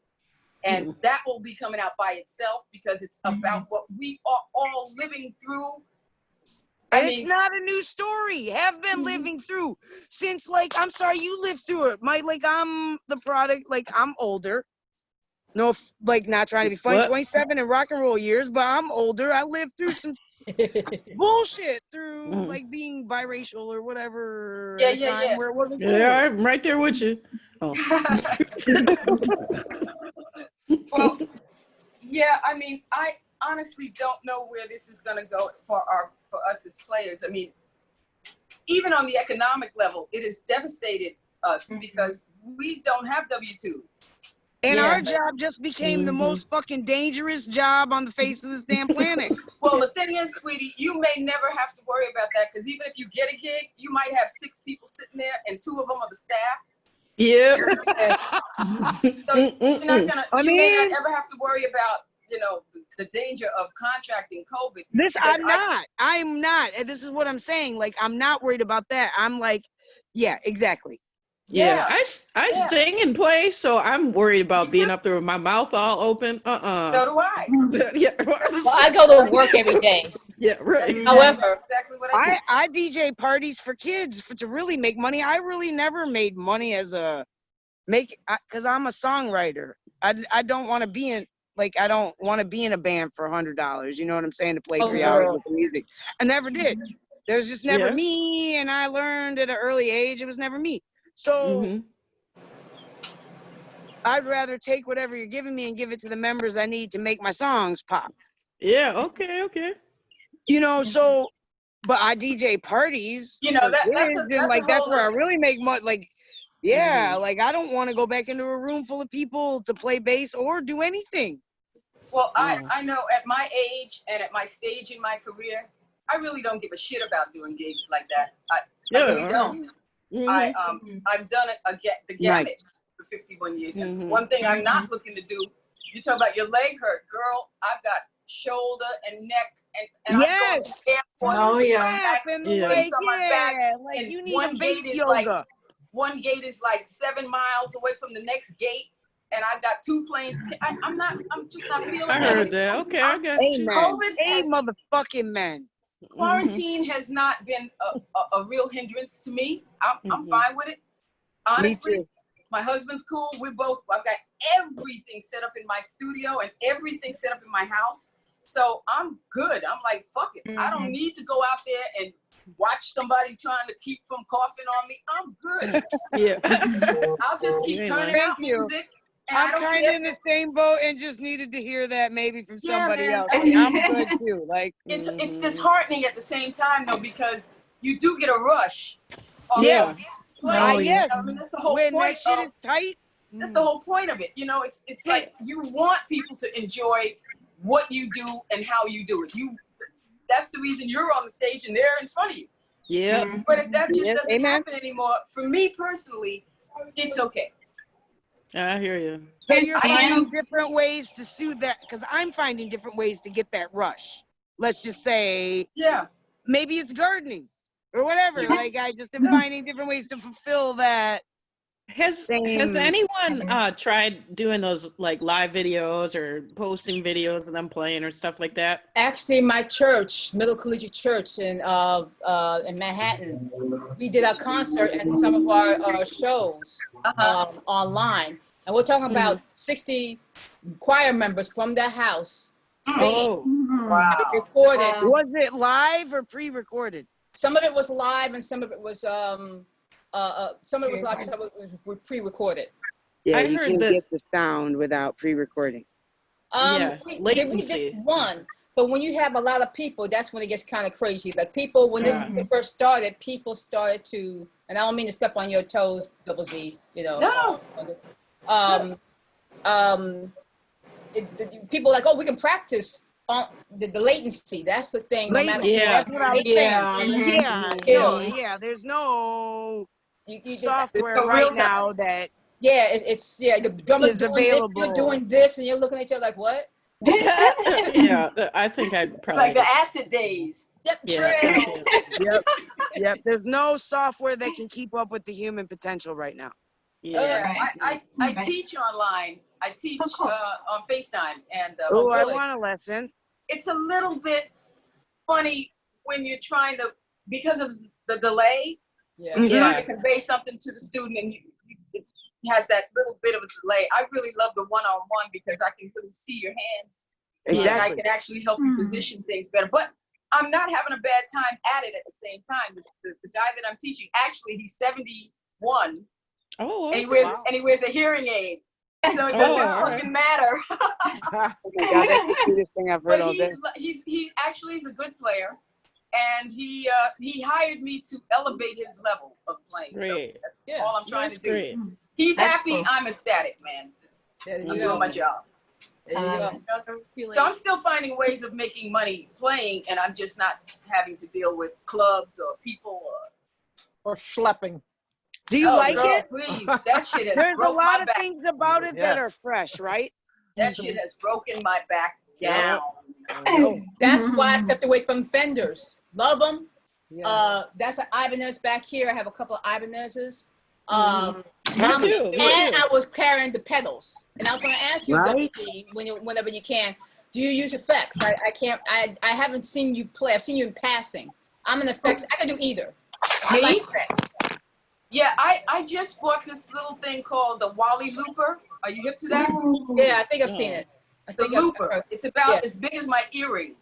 S2: And that will be coming out by itself because it's about what we are all living through.
S9: It's not a new story. Have been living through since, like, I'm sorry, you lived through it. I'm the product, like, I'm older. No, like, not trying to be funny, 27 in rock and roll years, but I'm older. I lived through some bullshit through, like, being biracial or whatever at a time where it wasn't cool.
S7: Yeah, I'm right there with you. Oh.
S2: Well, yeah, I mean, I honestly don't know where this is going to go for us as players. I mean, even on the economic level, it has devastated us because we don't have W-2s.
S9: And our job just became the most fucking dangerous job on the face of this damn planet.
S2: Well, the thing is, sweetie, you may never have to worry about that because even if you get a gig, you might have 6 people sitting there and 2 of them are the staff.
S7: Yeah.
S2: So you're not gonna, you may not ever have to worry about, you know, the danger of contracting COVID.
S9: I'm not. And this is what I'm saying. Like, I'm not worried about that. I'm like, yeah, exactly.
S7: Yeah, I sing and play, so I'm worried about being up there with my mouth all open.
S2: So do I.
S7: Yeah.
S10: Well, I go to work every day.
S7: Yeah, right.
S10: However,
S2: exactly what I do.
S9: I DJ parties for kids to really make money. I really never made money as because I'm a songwriter. I don't want to be in, like, I don't want to be in a band for $100. You know what I'm saying? To play 3 hours with the music. I never did. There was just never me, and I learned at an early age it was never me. So I'd rather take whatever you're giving me and give it to the members I need to make my songs pop.
S7: Yeah, okay.
S9: You know, so, but I DJ parties.
S2: You know, that's
S9: where I really make money. Like, like, I don't want to go back into a room full of people to play bass or do anything.
S2: Well, I know at my age and at my stage in my career, I really don't give a shit about doing gigs like that. I really don't. I've done it the gamut for 51 years. And one thing I'm not looking to do, you talk about your leg hurt, girl. I've got shoulder and neck and I'm going to on my back.
S9: Like,
S2: and
S9: you need
S2: one
S9: a
S2: gate
S9: base
S2: is
S9: yoga.
S2: One gate is like 7 miles away from the next gate, and I've got 2 planes. I'm just not feeling it.
S7: I heard that. Okay, I got you.
S9: COVID motherfucking men.
S2: Quarantine has not been a real hindrance to me. I'm fine with it. Honestly,
S9: me too.
S2: My husband's cool. I've got everything set up in my studio and everything set up in my house. So I'm good. I'm like, fuck it. I don't need to go out there and watch somebody trying to keep from coughing on me. I'm good. I'll just keep turning out music.
S9: I'm kind of in the same boat and just needed to hear that maybe from somebody else. Like, I'm good too. Like,
S2: it's disheartening at the same time though, because you do get a rush.
S9: Yes.
S2: I mean, that's the whole
S9: when
S2: point.
S9: That shit is tight.
S2: That's the whole point of it. You know, it's like you want people to enjoy what you do and how you do it. That's the reason you're on the stage and they're in front of you.
S7: Yeah.
S2: But if that just doesn't happen anymore, for me personally, it's okay.
S7: I hear you.
S9: So you're finding different ways to soothe that, because I'm finding different ways to get that rush. Let's just say, maybe it's gardening or whatever. Like, I just am finding different ways to fulfill that.
S7: Has anyone tried doing those like live videos or posting videos of them playing or stuff like that?
S10: Actually, my church, Middle Collegiate Church in Manhattan, we did a concert and some of our shows online, and we're talking about 60 choir members from their house singing.
S2: Wow!
S10: Recorded.
S9: Was it live or pre-recorded?
S10: Some of it was live, and some of it was some of it was live, some of it was pre-recorded.
S9: Yeah, you can't get the sound without pre-recording.
S10: We did one, but when you have a lot of people, that's when it gets kind of crazy. Like people, when this first started, people started to, and I don't mean to step on your toes, Double Z, you know.
S2: No.
S10: People like, oh, we can practice the latency. That's the thing. No matter
S7: Yeah.
S9: That's what I was
S8: Yeah.
S9: saying. Yeah, no, yeah. There's no
S2: There's
S9: software
S2: no
S9: right
S2: real time.
S9: now that
S10: Yeah, it's the drummer's
S9: is
S10: doing this, you're
S9: available.
S10: doing this, and you're looking at each other like, what?
S7: Yeah, I think I'd probably.
S2: Like the acid days.
S10: Yep.
S7: Yeah.
S9: Yep. There's no software that can keep up with the human potential right now.
S7: Yeah.
S2: I
S1: Right.
S2: teach online. I teach
S1: Oh, cool.
S2: on FaceTime, and
S9: Oh, I
S10: really?
S9: want a lesson.
S2: it's a little bit funny when you're trying to, because of the delay,
S10: Yeah.
S2: you're
S7: Yeah.
S2: trying to convey something to the student, and it has that little bit of a delay. I really love the one-on-one because I can really see your hands. And I
S9: Exactly.
S2: can actually help you position things better. But I'm not having a bad time at it at the same time. The guy that I'm teaching, actually, he's 71,
S7: Oh,
S2: and
S7: okay.
S2: he wears a hearing aid. So it
S7: Oh,
S2: doesn't
S7: all right.
S2: fucking matter.
S9: Oh my God, that's the cutest thing I've heard
S2: But
S9: all day.
S2: he actually is a good player, and he hired me to elevate his level of playing.
S7: Great.
S2: So that's
S10: Yeah,
S2: all I'm trying
S7: That's
S2: to do.
S7: great.
S2: He's
S1: That's
S2: happy.
S1: cool.
S2: I'm ecstatic, man.
S10: There you
S2: I'm
S10: go.
S2: doing my job.
S10: There you go.
S2: So I'm still finding ways of making money playing, and I'm just not having to deal with clubs or people.
S12: Or schlepping.
S9: Do you like
S2: girl,
S9: it?
S2: Please, that shit has
S9: There's a
S2: broke
S9: lot
S2: my
S9: of
S2: back.
S9: things about it that
S12: Yes.
S9: are fresh, right?
S2: That shit has broken my back down.
S10: That's why I stepped away from Fenders. Love them.
S12: Yeah.
S10: That's an Ibanez back here. I have a couple of Ibanezes.
S7: Me too.
S10: And I was carrying the pedals. And I was going to ask you,
S9: Right.
S10: WC, whenever you can, do you use effects? I can't. I haven't seen you play. I've seen you in passing. I'm an effects. I can do either. I like effects.
S2: Yeah, I just bought this little thing called the Wally Looper. Are you hip to that?
S10: Yeah, I think I've seen it. I
S2: The
S10: think I've
S2: looper.
S10: heard.
S2: It's about
S10: Yeah.
S2: as big as my earring.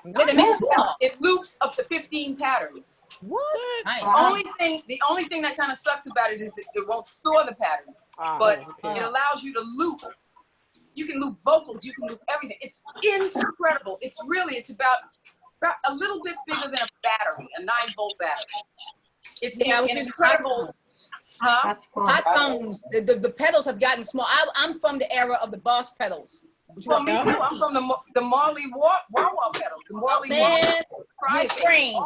S10: Wait a minute.
S2: It loops up to 15 patterns.
S12: What?
S10: Nice.
S2: The only thing that kind of sucks about it is it won't store the pattern, but it allows you to loop. You can loop vocals, you can loop everything. It's incredible. It's about a little bit bigger than a battery, a 9-volt battery. It's
S10: Yeah, I was
S2: an
S10: using
S2: incredible. Huh?
S1: That's cool.
S10: Hot tones. The pedals have gotten small. I'm from the era of the Boss pedals. which
S2: Well,
S10: were
S2: me too. I'm from the Marley Wah Wah pedals. The Marley
S10: Man,
S2: Wah
S10: you're trained.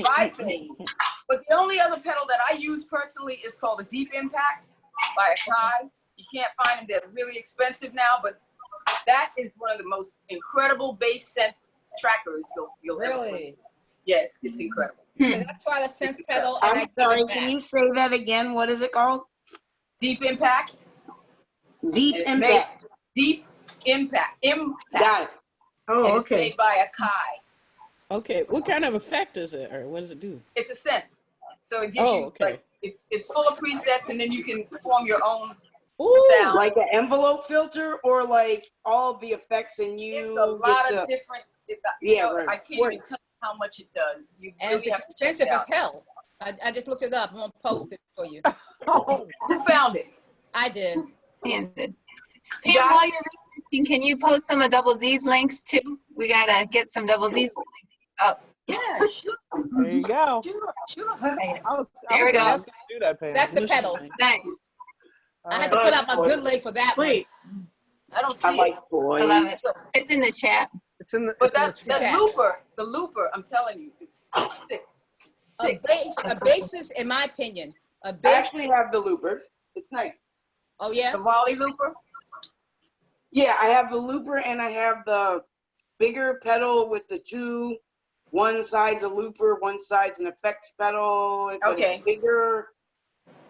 S2: Tri-phase. But the only other pedal that I use personally is called a Deep Impact by Akai. You can't find them. They're really expensive now, but that is one of the most incredible bass synth trackers you'll ever play.
S10: Really?
S2: Yeah, it's incredible.
S10: I tried a synth pedal and I
S9: I'm
S10: gave
S9: sorry,
S10: it
S9: can
S10: back.
S9: you say that again? What is it called?
S2: Deep Impact.
S9: Deep
S2: It's
S9: Impact.
S2: made- Deep Impact.
S9: Got it.
S8: Oh,
S2: And it's
S8: okay.
S2: made by Akai.
S7: Okay, what kind of effect is it, or what does it do?
S2: It's a synth. So it gives you
S7: Okay.
S2: like it's full of presets, and then you can form your own
S10: Ooh,
S2: sound.
S9: Like an envelope filter, or like all the effects and you.
S2: It's a lot of different.
S9: Right.
S2: I can't even tell you how much it does. You
S10: and
S2: really
S10: it's
S2: have to check
S10: expensive
S2: it
S10: as
S2: out.
S10: hell. I just looked it up. I'm gonna post it for you.
S2: Who found it?
S10: I did.
S1: Handed.
S2: You
S1: Pam,
S2: got
S1: while you're researching, can you post some of Double Z's links too? We gotta get some Double Z's links up.
S2: Yeah, sure,
S12: There you go.
S2: sure.
S1: There we go.
S12: I was gonna do that, Pam.
S10: That's the pedal.
S1: Nice.
S10: I had to put out my good leg for that one.
S8: Wait,
S2: I don't see
S9: I like
S2: it.
S9: boys.
S1: I love it. It's in the chat.
S12: It's in the.
S2: But
S12: it's in
S2: that's
S12: the chat.
S2: that looper. I'm telling you, it's sick. It's
S10: A
S2: sick.
S10: bassist, in my opinion, a
S9: I
S10: bassist.
S9: actually have the looper. It's nice.
S10: Oh yeah.
S2: The Wally looper.
S9: Yeah, I have the looper and I have the bigger pedal with the two. One side's a looper, one side's an effects pedal. But
S2: Okay.
S9: It's bigger.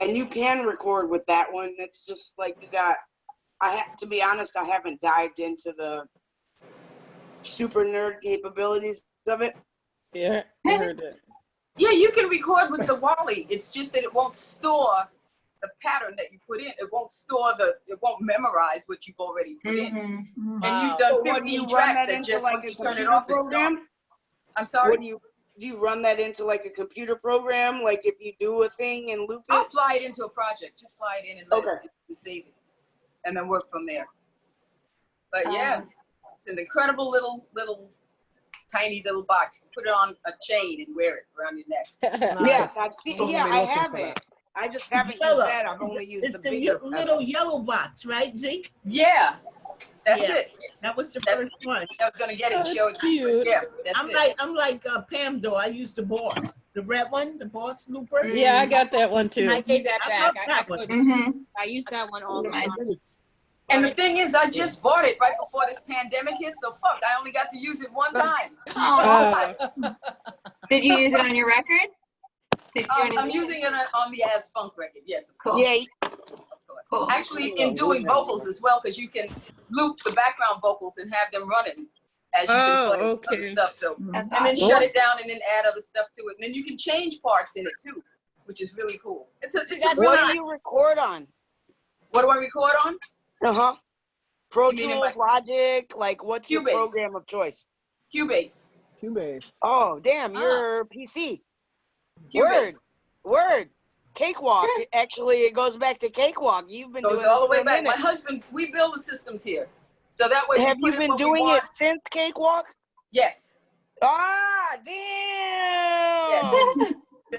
S9: And you can record with that one. That's just like you got. To be honest, I haven't dived into the super nerd capabilities of it.
S7: Yeah, I heard that.
S2: Yeah, you can record with the Wally. It's just that it won't store the pattern that you put in. It won't it won't memorize what you've already put in.
S1: Mhm.
S2: And you've
S9: So
S2: done
S9: what, do you
S2: 15
S9: run
S2: tracks
S9: that
S2: that
S9: into
S2: just
S9: like
S2: once
S9: a
S2: you turn it
S9: computer
S2: off, it's
S9: program?
S2: gone. I'm sorry.
S9: What do you run that into like a computer program? Like if you do a thing and loop
S2: I'll
S9: it?
S2: fly it into a project. Just fly it in and let
S9: Okay.
S2: it and save it, and then work from there. But yeah, it's an incredible little tiny little box. You put it on a chain and wear it around your neck.
S9: Yes,
S12: Nice.
S9: yeah, I have
S12: for
S9: it.
S12: that.
S9: I just haven't used
S4: Yellow.
S9: that. I've only used
S4: It's
S9: the
S4: the
S9: bigger
S4: little yellow box, right, Z?
S2: Yeah, That's
S4: Yeah.
S2: it.
S4: That was the first one.
S2: I was gonna get it and
S7: That's
S2: show it to you.
S7: cute.
S2: Yeah, that's it.
S4: I'm like Pam though. I used the Boss, the red one, the Boss Looper.
S7: Yeah, I got that one
S10: I
S7: too.
S10: gave that
S4: I
S10: back.
S4: love
S10: I
S4: that one.
S10: couldn't.
S6: I use that one all the time.
S2: And the thing is, I just bought it right before this pandemic hit, so fuck, I only got to use it one time.
S1: Did you use it on your record?
S2: I'm using it on the As Funk record, yes, of course.
S1: Cool.
S9: Yay.
S1: Cool.
S2: Actually, in doing vocals as well, because you can loop the background vocals and have them running as you can play other stuff. So,
S1: That's
S2: and then
S1: awesome.
S2: shut it down and then add other stuff to it. And then you can change parts in it too, which is really cool. It's a
S9: What do you record on?
S2: What do I record on?
S9: Uh-huh. Pro
S2: You mean in
S9: Tools,
S2: my-
S9: Logic, like what's your
S2: Cubase.
S9: program of choice?
S2: Cubase.
S12: Cubase.
S9: Oh, damn, you're PC.
S2: Cubase.
S9: Word. Cakewalk. Actually, it goes back to Cakewalk. You've been
S2: Goes
S9: doing
S2: all
S9: this
S2: the way
S9: for a
S2: back.
S9: minute.
S2: My husband, we build the systems here. So that way
S9: Have
S2: we
S9: you
S2: put
S9: been
S2: what we
S9: doing it
S2: want.
S9: since Cakewalk?
S2: Yes.
S9: Ah, damn.
S2: Yes.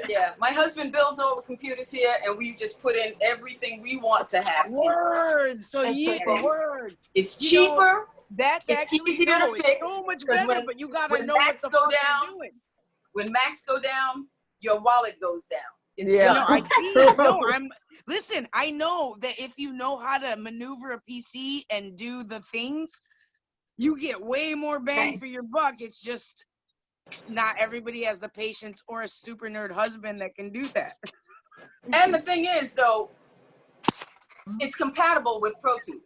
S2: Yeah. My husband builds all the computers here and we just put in everything we want to have.
S9: Word. So
S1: That's
S9: you
S1: so cool.
S9: word.
S2: It's
S9: You know,
S2: cheaper.
S9: That's
S2: It's
S9: actually
S2: easier to
S9: no, it's
S2: fix,
S9: so much
S2: 'cause
S9: better,
S2: when-
S9: but you gotta
S2: when
S9: know what
S2: Macs
S9: the
S2: go
S9: fuck
S2: down,
S9: you're doing.
S2: When Macs go down, your wallet goes down. It's
S12: Yeah.
S9: No,
S2: done.
S9: I see. No, listen, I know that if you know how to maneuver a PC and do the things, you get way more bang
S1: Right.
S9: for your buck. It's just not everybody has the patience or a super nerd husband that can do that.
S2: And the thing is, though, it's compatible with Pro Tools.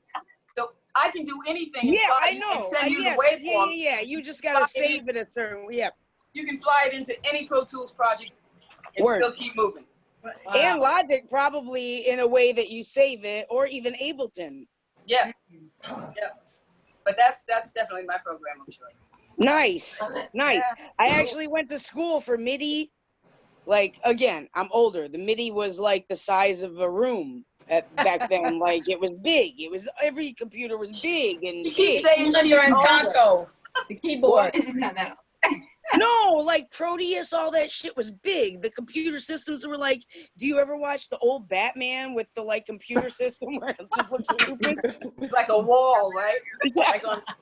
S2: So I can do anything and,
S9: Yeah, I know.
S2: and send you
S9: yes,
S2: the waveform.
S9: yeah. You just gotta save it a certain. Yeah.
S2: You can fly it into any Pro Tools project and
S9: Word.
S2: still keep moving.
S9: And Logic probably in a way that you save it, or even Ableton.
S2: Yeah. Yeah. But that's definitely my program of choice.
S9: Nice.
S1: Love it.
S9: Nice.
S2: Yeah.
S9: I actually went to school for MIDI. Like, again, I'm older. The MIDI was like the size of a room back then. Like, it was big. It was, every computer was big and
S2: You keep
S9: big.
S2: saying
S10: Under
S2: she's older.
S10: Encanto, the keyboard.
S1: It's not that
S9: No, like Proteus, all that shit was big. The computer systems were like, do you ever watch the old Batman with the like computer system where it just looks stupid?
S2: It's like a wall, right?
S9: Yeah.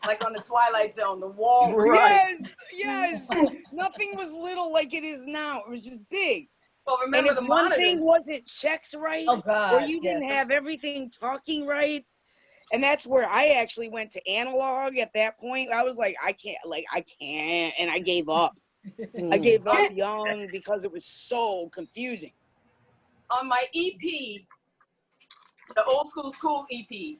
S2: Like on the Twilight Zone, the wall.
S12: Right.
S9: Yes. Nothing was little like it is now. It was just big.
S2: Well,
S9: And
S2: remember
S9: if
S2: the
S9: one thing
S2: monitors.
S9: wasn't checked right,
S10: Oh God.
S9: or you didn't
S10: yes.
S9: have everything talking right, and that's where I actually went to analog at that point. I was like, I can't, and I gave up. I gave up young because it was so confusing.
S2: On my EP, the Old School EP,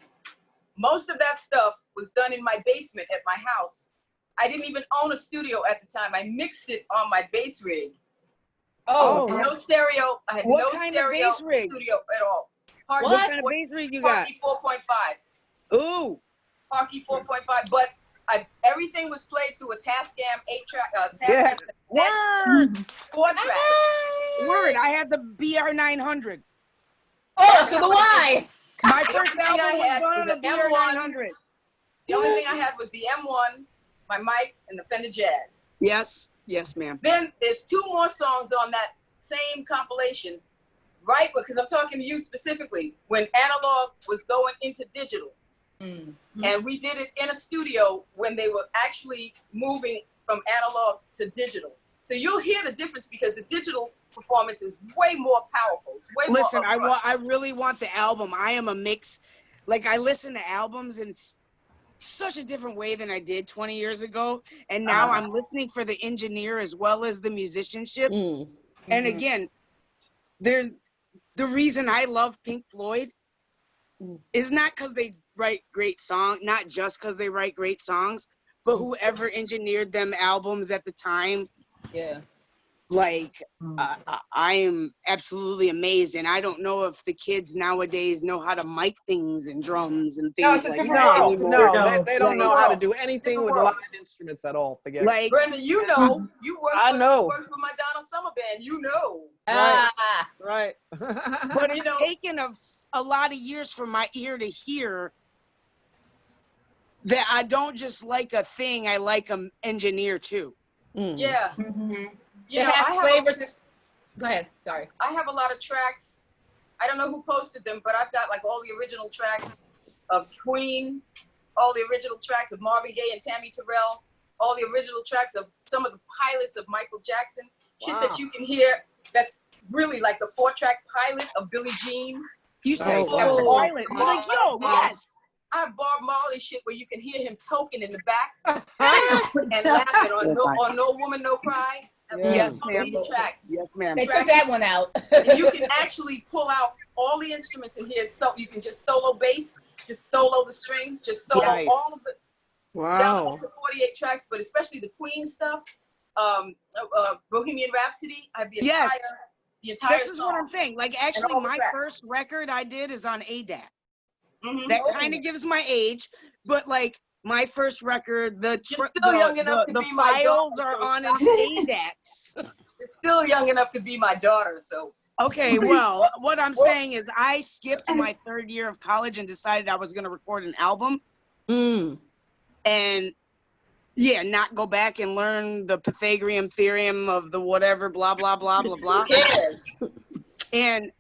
S2: most of that stuff was done in my basement at my house. I didn't even own a studio at the time. I mixed it on my bass rig.
S9: Oh,
S2: No stereo. I had
S9: What
S2: no
S9: kind of
S2: stereo
S9: bass rig?
S2: studio at all.
S9: what kind of bass rig you got?
S2: Harkey 4.5.
S9: Ooh,
S2: Harkey 4.5. But everything was played through a Tascam 8-track.
S12: Yeah.
S9: word,
S2: 4-track.
S9: word. I had the BR900.
S10: Oh, to the Y.
S9: My first
S2: thing I
S9: album
S2: had
S9: was
S2: was
S9: on a
S2: an M1.
S9: BR900.
S2: The only thing I had was the M1, my mic, and the Fender Jazz.
S9: Yes, ma'am.
S2: Then there's 2 more songs on that same compilation, right? Because I'm talking to you specifically, when analog was going into digital. And we did it in a studio when they were actually moving from analog to digital. So you'll hear the difference because the digital performance is way more powerful. It's way
S9: Listen,
S2: more
S9: I really want the album. I am a mix. Like, I listen to albums in such a different way than I did 20 years ago. And now I'm listening for the engineer as well as the musicianship. And again, there's the reason I love Pink Floyd is not because they write great songs, not just because they write great songs, but whoever engineered them albums at the time.
S10: Yeah.
S9: Like, I am absolutely amazed, and I don't know if the kids nowadays know how to mic things and drums and things like that
S12: No,
S9: anymore.
S12: they don't know how to do anything with live instruments at all. Forget it.
S9: Like,
S2: Brenda, you know, you work
S12: I know.
S2: You work for my Donna Summer band, you know.
S12: Right.
S9: but it's taken a lot of years for my ear to hear that I don't just like a thing, I like an engineer too.
S2: Yeah.
S10: They have flavors. Go ahead. Sorry.
S2: I have a lot of tracks. I don't know who posted them, but I've got like all the original tracks of Queen, all the original tracks of Marvin Gaye and Tammy Terrell, all the original tracks of some of the pilots of Michael Jackson, shit that you can hear that's really like the 4-track pilot of Billie Jean.
S9: You say
S2: Oh,
S9: pilot. I'm like, yo, yes.
S2: I have Bob Marley shit where you can hear him toking in the back and laughing on No Woman, No Cry.
S9: Yes, ma'am.
S2: Tracks.
S9: Yes, ma'am.
S10: They took that one out.
S2: And you can actually pull out all the instruments in here, so you can just solo bass, just solo the strings, just solo all of the down to 48 tracks, but especially the Queen stuff, Bohemian Rhapsody. I have the entire
S9: This is
S2: song.
S9: what I'm saying. Like, actually, my first record I did is on ADAT. That kind of gives my age, but like my first record, the files are on an ADAT.
S2: You're still young enough to be my daughter, so.
S9: Okay, well, what I'm saying is I skipped my 3rd year of college and decided I was going to record an album. And yeah, not go back and learn the Pythagorean theorem of the whatever, blah, blah, blah, blah, blah. And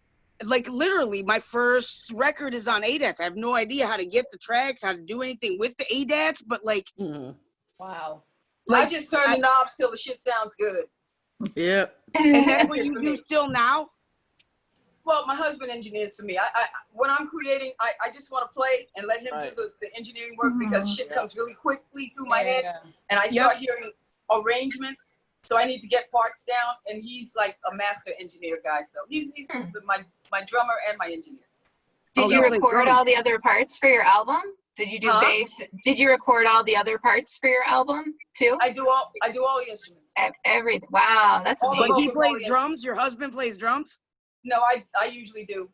S9: like literally my first record is on ADATs. I have no idea how to get the tracks, how to do anything with the ADATs, but like,
S10: wow.
S2: Like, I just turn the knobs till the shit sounds good.
S7: Yeah.
S9: And that's what you do still now?
S2: Well, my husband engineers for me. When I'm creating, I just want to play and let him do the engineering work because shit comes really quickly through my head, and I start hearing arrangements. So I need to get parts down, and he's like a master engineer guy. So he's my drummer and my engineer.
S1: Did you record all the other parts for your album? Did you do bass? Did you record all the other parts for your album too?
S2: I do all the instruments.
S1: Everything. Wow, that's amazing.
S9: But he plays drums? Your husband plays drums?
S2: No, I usually do.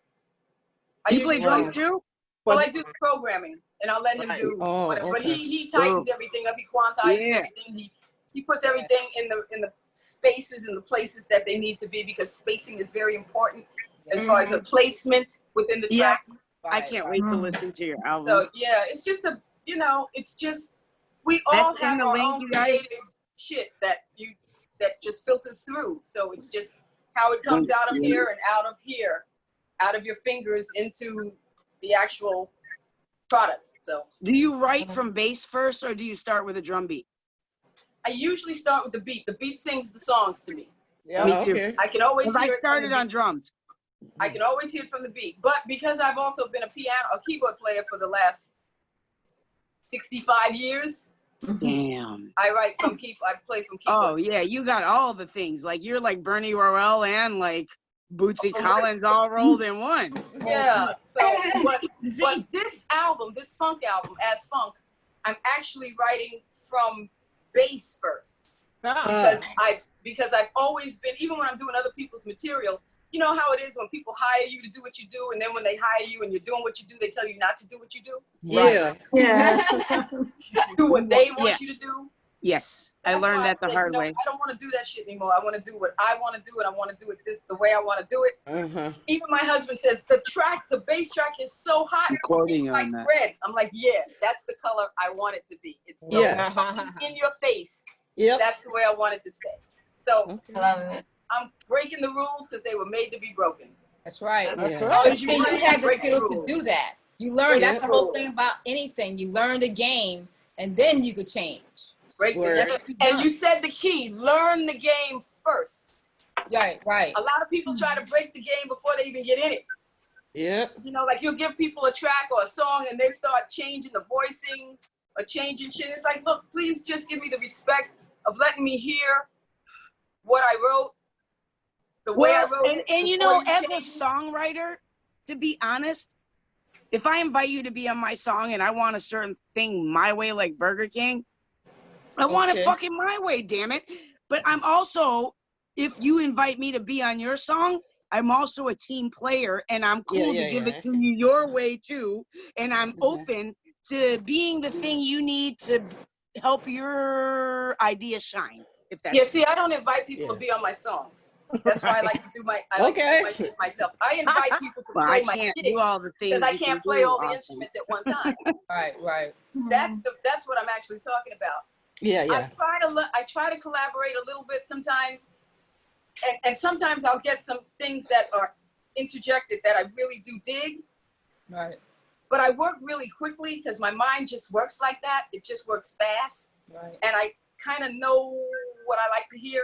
S9: You play drums too?
S2: Well, I do the programming, and I'll let him do whatever. But he tightens everything up. He quantizes everything. He puts everything in the spaces and the places that they need to be, because spacing is very important as far as the placement within the track.
S9: I can't wait to listen to your album.
S2: So yeah, it's just it's just we all have our own creative shit that just filters through. So it's just how it comes out of here and out of here, out of your fingers into the actual product. So
S9: do you write from bass first, or do you start with a drum beat?
S2: I usually start with the beat. The beat sings the songs to me.
S9: Yeah, me too.
S2: I can always hear
S9: I
S2: it
S9: started on drums.
S2: I can always hear it from the beat. But because I've also been a keyboard player for the last 65 years.
S9: Damn.
S2: I play from keyboards.
S9: Oh yeah, you got all the things. Like you're like Bernie Worrell and like Bootsy Collins all rolled in one.
S2: Yeah. So but this album, this funk album, As Funk, I'm actually writing from bass first. Because I've always been, even when I'm doing other people's material, you know how it is when people hire you to do what you do, and then when they hire you and you're doing what you do, they tell you not to do what you do.
S9: Yeah. Yes.
S2: Do what they want you to do.
S9: Yes, I learned that the hard way.
S2: I don't want to do that shit anymore. I want to do what I want to do, and I want to do it the way I want to do it. Even my husband says the bass track is so hot, it's like red. I'm like, yeah, that's the color I want it to be. It's so in your face. Yeah, that's the way I want it to stay. So
S1: I love it.
S2: I'm breaking the rules because they were made to be broken.
S10: That's right.
S2: That's
S10: right.
S2: right.
S10: And you have the skills to do that. You learn. That's the whole thing about anything. You learn the game, and then you could change.
S2: And you said the key, learn the game first.
S10: Right.
S2: A lot of people try to break the game before they even get in it.
S7: Yeah.
S2: You know, like you'll give people a track or a song and they start changing the voicings or changing shit. It's like, look, please just give me the respect of letting me hear what I wrote, the way I wrote it.
S9: And you know, as a songwriter, to be honest, if I invite you to be on my song and I want a certain thing my way, like Burger King, I want it fucking my way, damn it. But I'm also, if you invite me to be on your song, I'm also a team player, and I'm cool to give it to you your way too. And I'm open to being the thing you need to help your idea shine. If that's
S2: see, I don't invite people to be on my songs. That's why I like to do my shit myself. I invite people to play my shit because I can't play all the instruments at one time.
S10: Right.
S2: That's what I'm actually talking about.
S7: Yeah.
S2: I try to collaborate a little bit sometimes, and sometimes I'll get some things that are interjected that I really do dig.
S10: Right.
S2: but I work really quickly because my mind just works like that. It just works fast.
S10: Right.
S2: And I kind of know what I like to hear.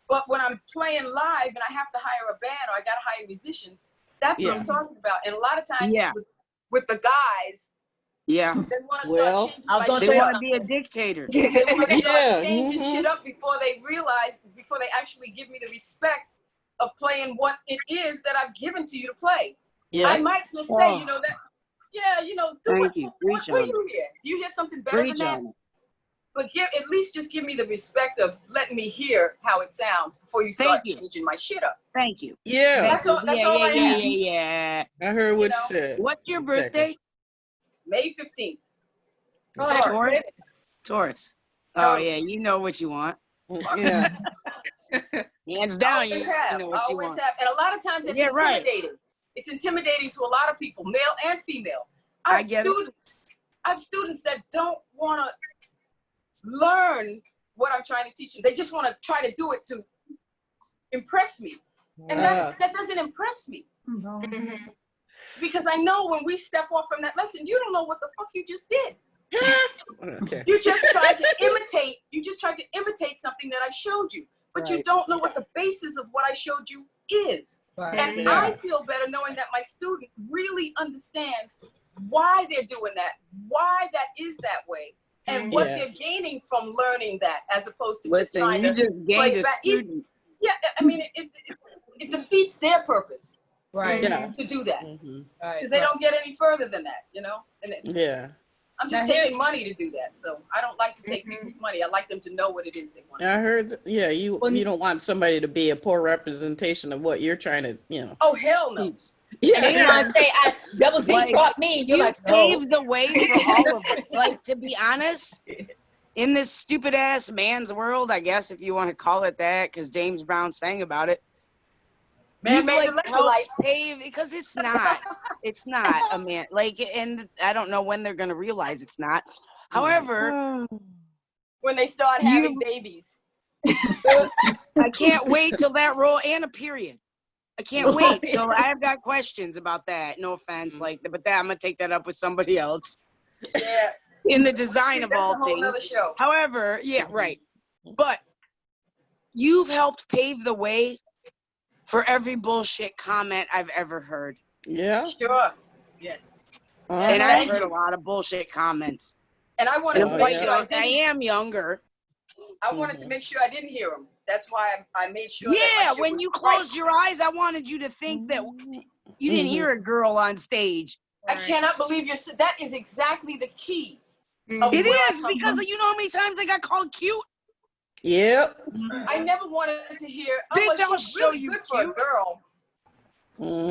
S2: But when I'm playing live and I have to hire a band or I got to hire musicians, that's what I'm talking about. And a lot of times with the guys, they want to start changing
S10: I was gonna
S2: my
S10: say
S2: shit
S9: want to
S2: up.
S9: be a dictator.
S2: They want to start changing shit up before they actually give me the respect of playing what it is that I've given to you to play.
S7: Yeah.
S2: I might just say, you know, that, do
S9: Thank
S2: it.
S9: you.
S2: What do you hear? Do you hear something better than that? But at least just give me the respect of letting me hear how it sounds before you start changing my shit up.
S9: Thank you.
S7: Yeah.
S2: That's all I ask.
S9: Yeah.
S7: I heard what you said.
S9: What's your birthday?
S2: May 15th.
S10: Oh,
S9: Taurus. Taurus. Oh yeah, you know what you want.
S7: Yeah.
S9: Hands down,
S2: You
S9: you know what you want.
S2: have. And a lot of times it's intimidating. It's intimidating to a lot of people, male and female. I have students that don't want to learn what I'm trying to teach them. They just want to try to do it to impress me. And that doesn't impress me. Because I know when we step off from that lesson, you don't know what the fuck you just did.
S7: Okay.
S2: You just tried to imitate something that I showed you. But you don't know what the basis of what I showed you is.
S10: Right.
S2: And I feel better knowing that my student really understands why they're doing that, why that is that way, and what they're gaining from learning that, as opposed to just trying to play back. I mean, it defeats their purpose, to do that, because they don't get any further than that, you know. And I'm just taking money to do that, so I don't like to take people's money. I like them to know what it is they want.
S7: I heard. You don't want somebody to be a poor representation of what you're trying to,
S2: Oh hell no.
S10: Yeah, and you want to say, Double Z taught me. You're like,
S9: paved the way for all of it. Like, to be honest, in this stupid ass man's world, I guess, if you want to call it that, because James Brown sang about it.
S2: Man made electrolytes.
S9: Because it's not. It's not a man. Like, and I don't know when they're gonna realize it's not. However,
S2: when they start having babies.
S9: I can't wait till that roll and a period. I can't wait. So I've got questions about that. No offense, but I'm gonna take that up with somebody else.
S2: Yeah.
S9: In the design of all
S2: a whole
S9: things.
S2: Nother show.
S9: However, right. But you've helped pave the way for every bullshit comment I've ever heard.
S7: Yeah.
S2: Sure. Yes.
S9: And I've heard a lot of bullshit comments.
S2: And I wanted to make sure
S9: I am younger.
S2: I wanted to make sure I didn't hear them. That's why I made sure.
S9: Yeah, when you closed your eyes, I wanted you to think that you didn't hear a girl on stage.
S2: I cannot believe that is exactly the key.
S9: It is, because you know how many times I got called cute?
S7: Yep.
S2: I never wanted to hear,
S9: Bitch,
S2: well, she's really good for a girl.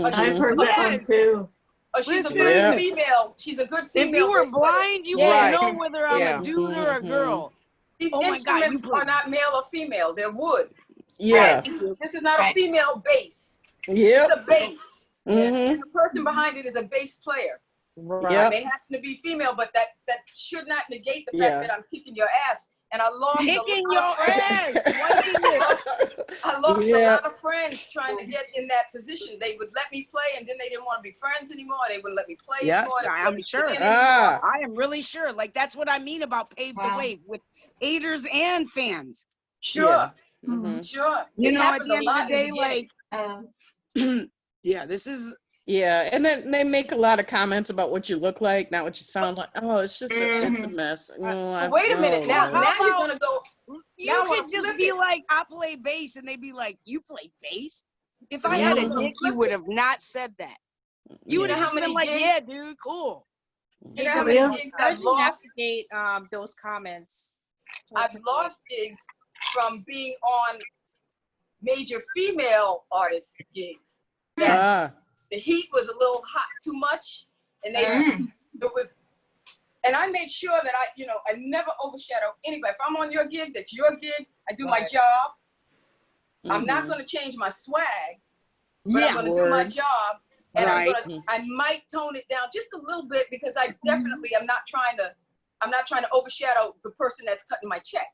S8: I've heard that one too.
S2: Oh, she's a good female. She's a good female.
S9: If you were blind, you would know whether I'm a dude or a girl.
S2: These instruments are not male or female. They're wood.
S7: Yeah.
S2: Right? This is not a female bass.
S7: Yeah.
S2: It's a bass. And the person behind it is a bass player.
S7: Right.
S2: They happen to be female, but that should not negate the fact that I'm kicking your ass. And I lost
S9: kicking your ass.
S2: I lost a lot of friends trying to get in that position. They would let me play, and then they didn't want to be friends anymore. They wouldn't let me play anymore.
S9: I'm sure. I am really sure. Like, that's what I mean about pave the way with haters and fans.
S2: Sure. Sure.
S9: You know, at the end of the day, like, this is.
S7: Yeah, and then they make a lot of comments about what you look like, not what you sound like. Oh, it's just it's a mess.
S2: Wait a minute. Now you're gonna go.
S9: You could just be like, I play bass, and they'd be like, you play bass? If I had a dick, you would have not said that. You would have just been like, yeah, dude, cool.
S2: You know how many gigs I've lost?
S6: Navigate those comments.
S2: I've lost gigs from being on major female artist gigs. The heat was a little hot too much, and and I made sure that I never overshadow anybody. If I'm on your gig, that's your gig. I do my job. I'm not going to change my swag, but I'm going to do my job, and I might tone it down just a little bit because I definitely am not trying to overshadow the person that's cutting my check.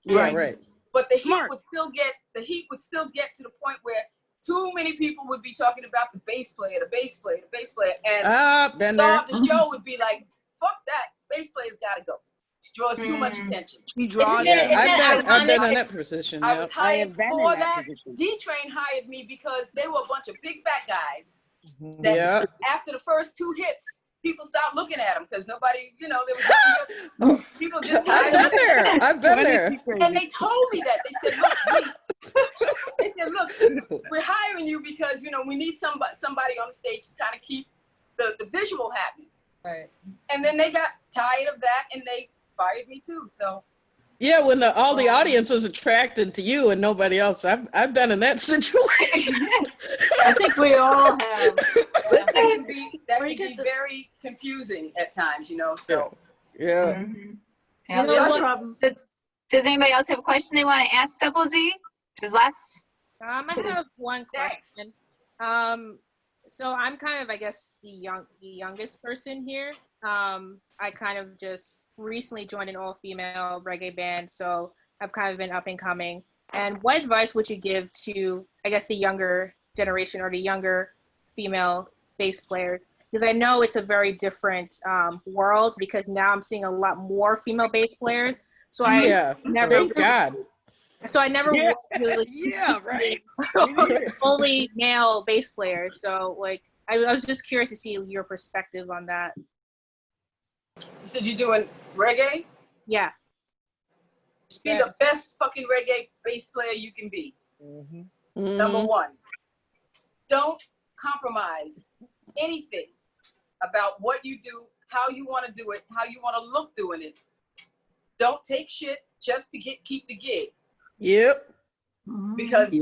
S7: Right.
S2: But the heat would still get to the point where too many people would be talking about the bass player, the bass player, the bass player, and
S7: Been
S2: the
S7: there.
S2: star of the show would be like, fuck that, bass player's gotta go. She draws too much attention.
S9: She draws.
S10: Isn't it-
S7: I've been in
S10: ironic?
S7: that position.
S2: I was
S7: Yep.
S9: I
S2: hired
S9: have been in
S2: for
S9: that
S2: that.
S9: position.
S2: D-Train hired me because they were a bunch of big fat guys.
S12: Mhm.
S2: That
S7: Yeah.
S2: after the first 2 hits, people stopped looking at them because nobody, you know, there was nothing. People just
S7: I've
S2: tired
S7: been
S2: of it.
S7: there. I've been there.
S2: And they told me that. They said, they said, look, we're hiring you because, you know, we need somebody on the stage to kind of keep the visual happening.
S10: Right.
S2: And then they got tired of that and they fired me too. So
S7: Yeah, when all the audience is attracted to you and nobody else. I've been in that situation.
S8: I think we all have.
S2: that can be very confusing at times, you know. So
S7: Yeah.
S1: Mhm.
S10: You know
S8: No
S10: what?
S8: problem.
S1: Does anybody else have a question they want to ask Double Z? There's lots.
S6: I have one
S2: Thanks.
S6: question. So I'm kind of, I guess, the youngest person here. I kind of just recently joined an all-female reggae band, so I've kind of been up and coming. And what advice would you give to, I guess, the younger generation or the younger female bass players? Because I know it's a very different world, because now I'm seeing a lot more female bass players. So I never
S7: Thank God.
S6: So I never really
S9: right.
S6: only male bass player. So like I was just curious to see your perspective on that.
S2: you said you're doing reggae?
S6: Yeah.
S2: Be the best fucking reggae bass player you can be.
S12: Mhm.
S2: Number one. Don't compromise anything about what you do, how you want to do it, how you want to look doing it. Don't take shit just to keep the gig.
S7: Yep.
S2: Because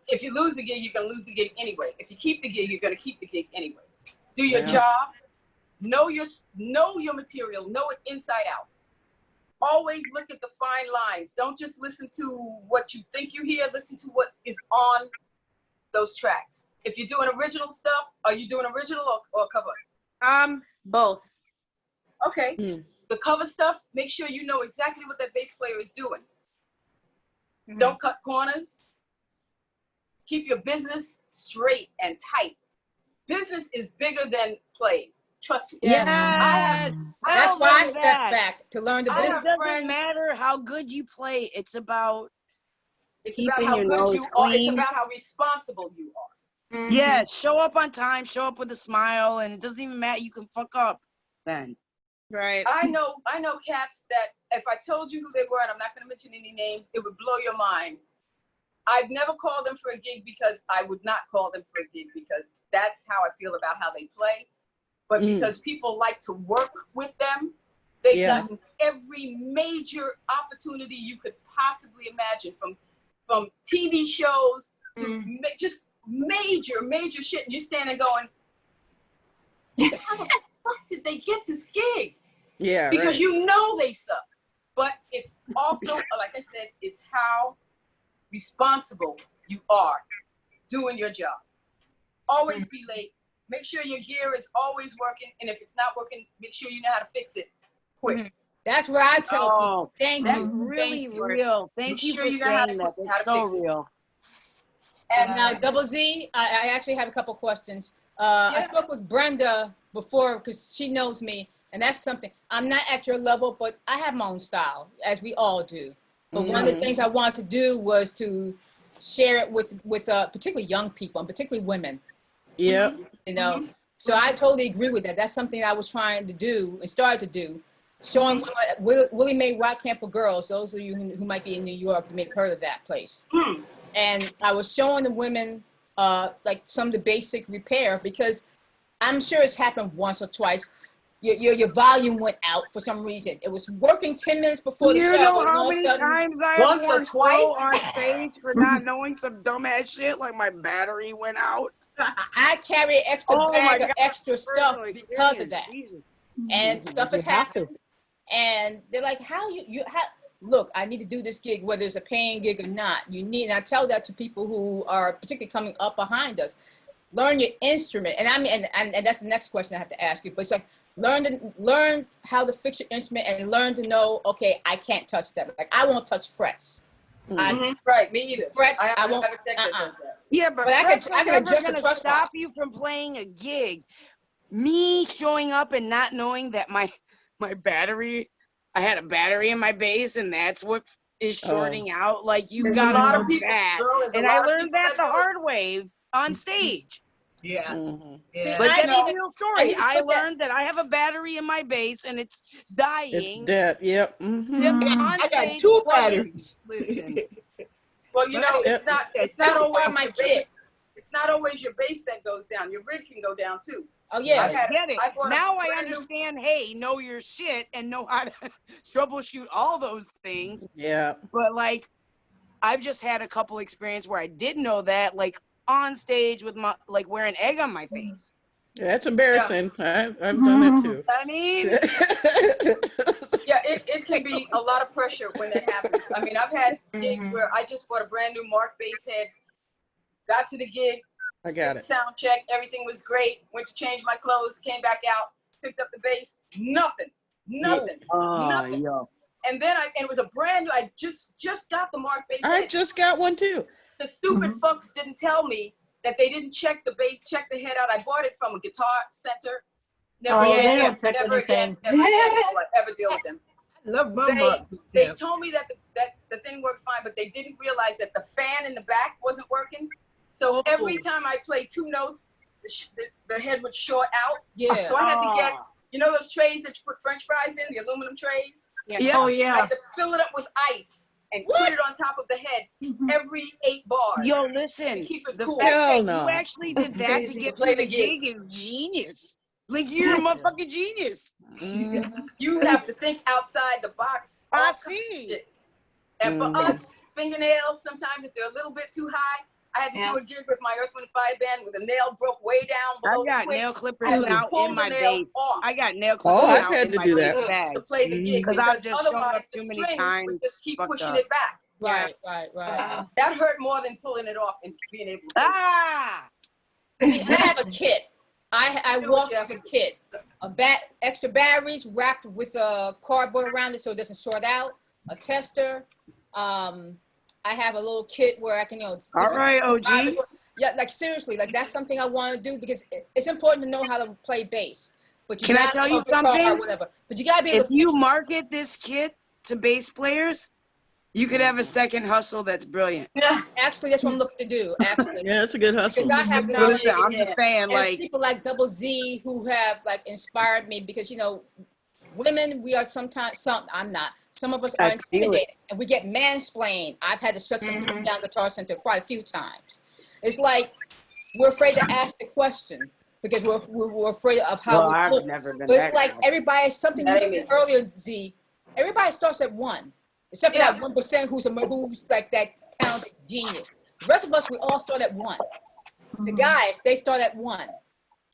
S2: if you lose the gig, you're gonna lose the gig anyway. If you keep the gig, you're gonna keep the gig anyway. Do your job. Know your material. Know it inside out. Always look at the fine lines. Don't just listen to what you think you hear. Listen to what is on those tracks. If you're doing original stuff, are you doing original or cover?
S6: Both.
S2: Okay. The cover stuff, make sure you know exactly what that bass player is doing. Don't cut corners. Keep your business straight and tight. Business is bigger than play. Trust me.
S9: Yes.
S10: That's why I stepped back to learn the
S9: It
S10: business.
S9: doesn't matter how good you play. It's about keeping
S2: how
S9: your
S2: good
S9: nose
S2: you are. It's
S9: clean.
S2: about how responsible you are.
S9: Yeah, show up on time, show up with a smile, and it doesn't even matter. You can fuck up then.
S6: Right.
S2: I know cats that if I told you who they were, and I'm not going to mention any names, it would blow your mind. I've never called them for a gig because I would not call them for a gig because that's how I feel about how they play. But because people like to work with them, they've gotten every major opportunity you could possibly imagine, from TV shows to just major shit. And you're standing going, how the fuck did they get this gig?
S7: Yeah,
S2: because
S7: right.
S2: you know they suck. But it's also, like I said, it's how responsible you are doing your job. Always be late. Make sure your gear is always working. And if it's not working, make sure you know how to fix it quick.
S10: That's where I tell people. Thank
S9: That's
S10: you.
S9: really
S10: Thank you.
S9: real. Thank you for saying that. That's so real.
S10: And now, Double Z, I actually have a couple questions. I spoke with Brenda before because she knows me, and that's something. I'm not at your level, but I have my own style, as we all do. But one of the things I wanted to do was to share it with particularly young people and particularly women.
S7: Yeah.
S10: You know, so I totally agree with that. That's something I was trying to do and started to do. Showing Willie Mae Rock Camp for Girls. Those of you who might be in New York, you may have heard of that place. And I was showing the women like some of the basic repair, because I'm sure it's happened once or twice. Your volume went out for some reason. It was working 10 minutes before the show.
S9: You know
S10: and
S9: how
S10: all of a
S9: many
S10: sudden,
S9: times I
S2: once or
S9: have
S2: twice
S9: on stage for not knowing some dumbass shit, like my battery went out.
S10: I carry an extra bag of extra stuff because of that.
S9: Jesus.
S10: And stuff has happened. And they're like, how look, I need to do this gig, whether it's a paying gig or not. And I tell that to people who are particularly coming up behind us. Learn your instrument. And I mean, and that's the next question I have to ask you. But it's like, learn how to fix your instrument and learn to know, okay, I can't touch that. Like, I won't touch frets.
S2: Right, me either.
S10: Frets,
S2: I
S10: I
S2: have
S10: won't.
S2: a tech that does that.
S9: Yeah, but
S10: I
S9: frets
S10: can
S9: are never
S10: adjust the
S9: gonna
S10: trust
S9: stop
S10: bar.
S9: you from playing a gig. Me showing up and not knowing that my battery, I had a battery in my bass, and that's what is shorting out. Like, you
S2: There's a
S9: gotta
S2: lot
S9: know
S2: of people,
S9: that.
S2: girl, there's a
S9: And I
S2: lot of
S9: learned
S2: people
S9: that
S2: that
S9: the
S2: do it.
S9: hard way on stage.
S4: Yeah.
S10: See,
S9: Like,
S10: I
S9: that's
S10: need
S9: a
S10: to,
S9: real
S10: I
S9: story.
S10: need to
S9: I
S10: put that.
S9: learned that I have a battery in my bass and it's
S7: It's
S9: dying.
S7: dead. Yep.
S9: Yep, on
S4: I got
S9: stage,
S4: 2
S9: plug in.
S4: batteries.
S9: Listen.
S2: Well, you
S4: But
S2: know,
S4: I-
S2: it's not
S10: That's
S2: always
S10: why my
S2: your
S10: kit.
S2: bass. It's not always your bass that goes down. Your rig can go down too.
S10: Oh yeah.
S9: I get it.
S2: I bought a
S9: Now I
S2: brand new-
S9: understand, hey, know your shit and know how to troubleshoot all those things.
S7: Yeah.
S9: But like, I've just had a couple experience where I didn't know that, like on stage with my, like, wearing egg on my face.
S7: Yeah, that's embarrassing. I've done that too.
S9: I mean,
S2: Yeah, it can be a lot of pressure when that happens. I mean, I've had gigs where I just bought a brand new Mark bass head, got to the gig,
S7: I got
S2: did
S7: it.
S2: sound check, everything was great, went to change my clothes, came back out, picked up the bass, nothing. Nothing.
S9: yo.
S2: And then and it was a brand new, I just got the Mark bass
S7: I
S2: head.
S7: just got one too.
S2: The stupid fucks didn't tell me that they didn't check the bass, check the head out. I bought it from a Guitar Center. Never
S8: Oh, they
S2: again,
S8: don't check
S2: never again,
S8: anything.
S2: never again will I ever deal with them.
S4: I love my Mark.
S2: They told me that the thing worked fine, but they didn't realize that the fan in the back wasn't working. So every time I played 2 notes, the head would short out.
S10: Yeah.
S2: So I had to get, you know those trays that you put French fries in, the aluminum trays?
S9: Yeah.
S8: Oh,
S2: I
S8: yeah.
S2: had to fill it up with ice and put it on top of the head every 8 bars.
S9: Yo,
S2: to
S9: listen,
S2: keep it
S9: the
S2: cool.
S9: fact
S7: Hell
S9: that
S7: no.
S9: you actually did that to get
S2: Play
S9: through
S2: the
S9: the gig is genius. Like, you're a motherfucking genius.
S2: You have to think outside the box.
S9: I
S2: all kinds of
S9: see.
S2: shit. And for us, fingernails, sometimes if they're a little bit too high, I had to do a gig with my Earth, Wind & Fire band with a nail broke way down
S9: I
S2: below
S9: got
S2: the twig.
S9: nail
S2: I
S9: clippers
S2: had to
S9: now
S2: pull
S9: in
S2: the
S9: my
S2: nail
S9: bass.
S2: off
S9: I got nail
S7: Oh,
S9: clippers
S7: I've
S9: now
S7: had
S9: in
S7: to
S9: my
S7: do
S9: bass
S7: that.
S9: bag.
S2: to play the gig
S9: Because I've
S2: because
S9: just shown
S2: otherwise
S9: up
S2: the
S9: too many
S2: string
S9: times.
S2: would just keep
S9: fucked
S2: pushing
S9: up.
S2: it back.
S10: Right.
S2: That hurt more than pulling it off and being able to.
S9: Ah!
S10: See, I have a kit. I
S2: Do
S10: walk
S2: it,
S10: with a kit. Extra batteries wrapped with a cardboard around it so it doesn't short out. A tester. I have a little kit where I can,
S9: All right, OG.
S10: Yeah, like seriously, like that's something I want to do because it's important to know how to play bass. But you
S9: Can I
S10: gotta
S9: tell you
S10: know the guitar
S9: something?
S10: or whatever. But you gotta be able
S9: If
S10: to
S9: you
S10: fix it.
S9: market this kit to bass players, you could have a second hustle that's brilliant.
S2: Yeah.
S10: Actually, that's what I'm looking to do. Actually,
S7: Yeah, it's a good hustle.
S10: because I have knowledge.
S9: Listen, I'm just saying,
S10: There's
S9: like,
S10: people like Double Z who have like inspired me because women, we are sometimes I'm not. Some of us are
S9: I feel it.
S10: intimidated and we get mansplained. I've had to shut some people down Guitar Center quite a few times. It's like we're afraid to ask the question because we're afraid of how
S9: well,
S10: we
S9: I've
S10: look.
S9: never been
S10: But it's
S9: that
S10: like
S9: guy.
S10: everybody, something you said earlier, Z, everybody starts at 1. Except for that 1% who's like that talented genius. The rest of us, we all start at 1. The guys, they start at 1.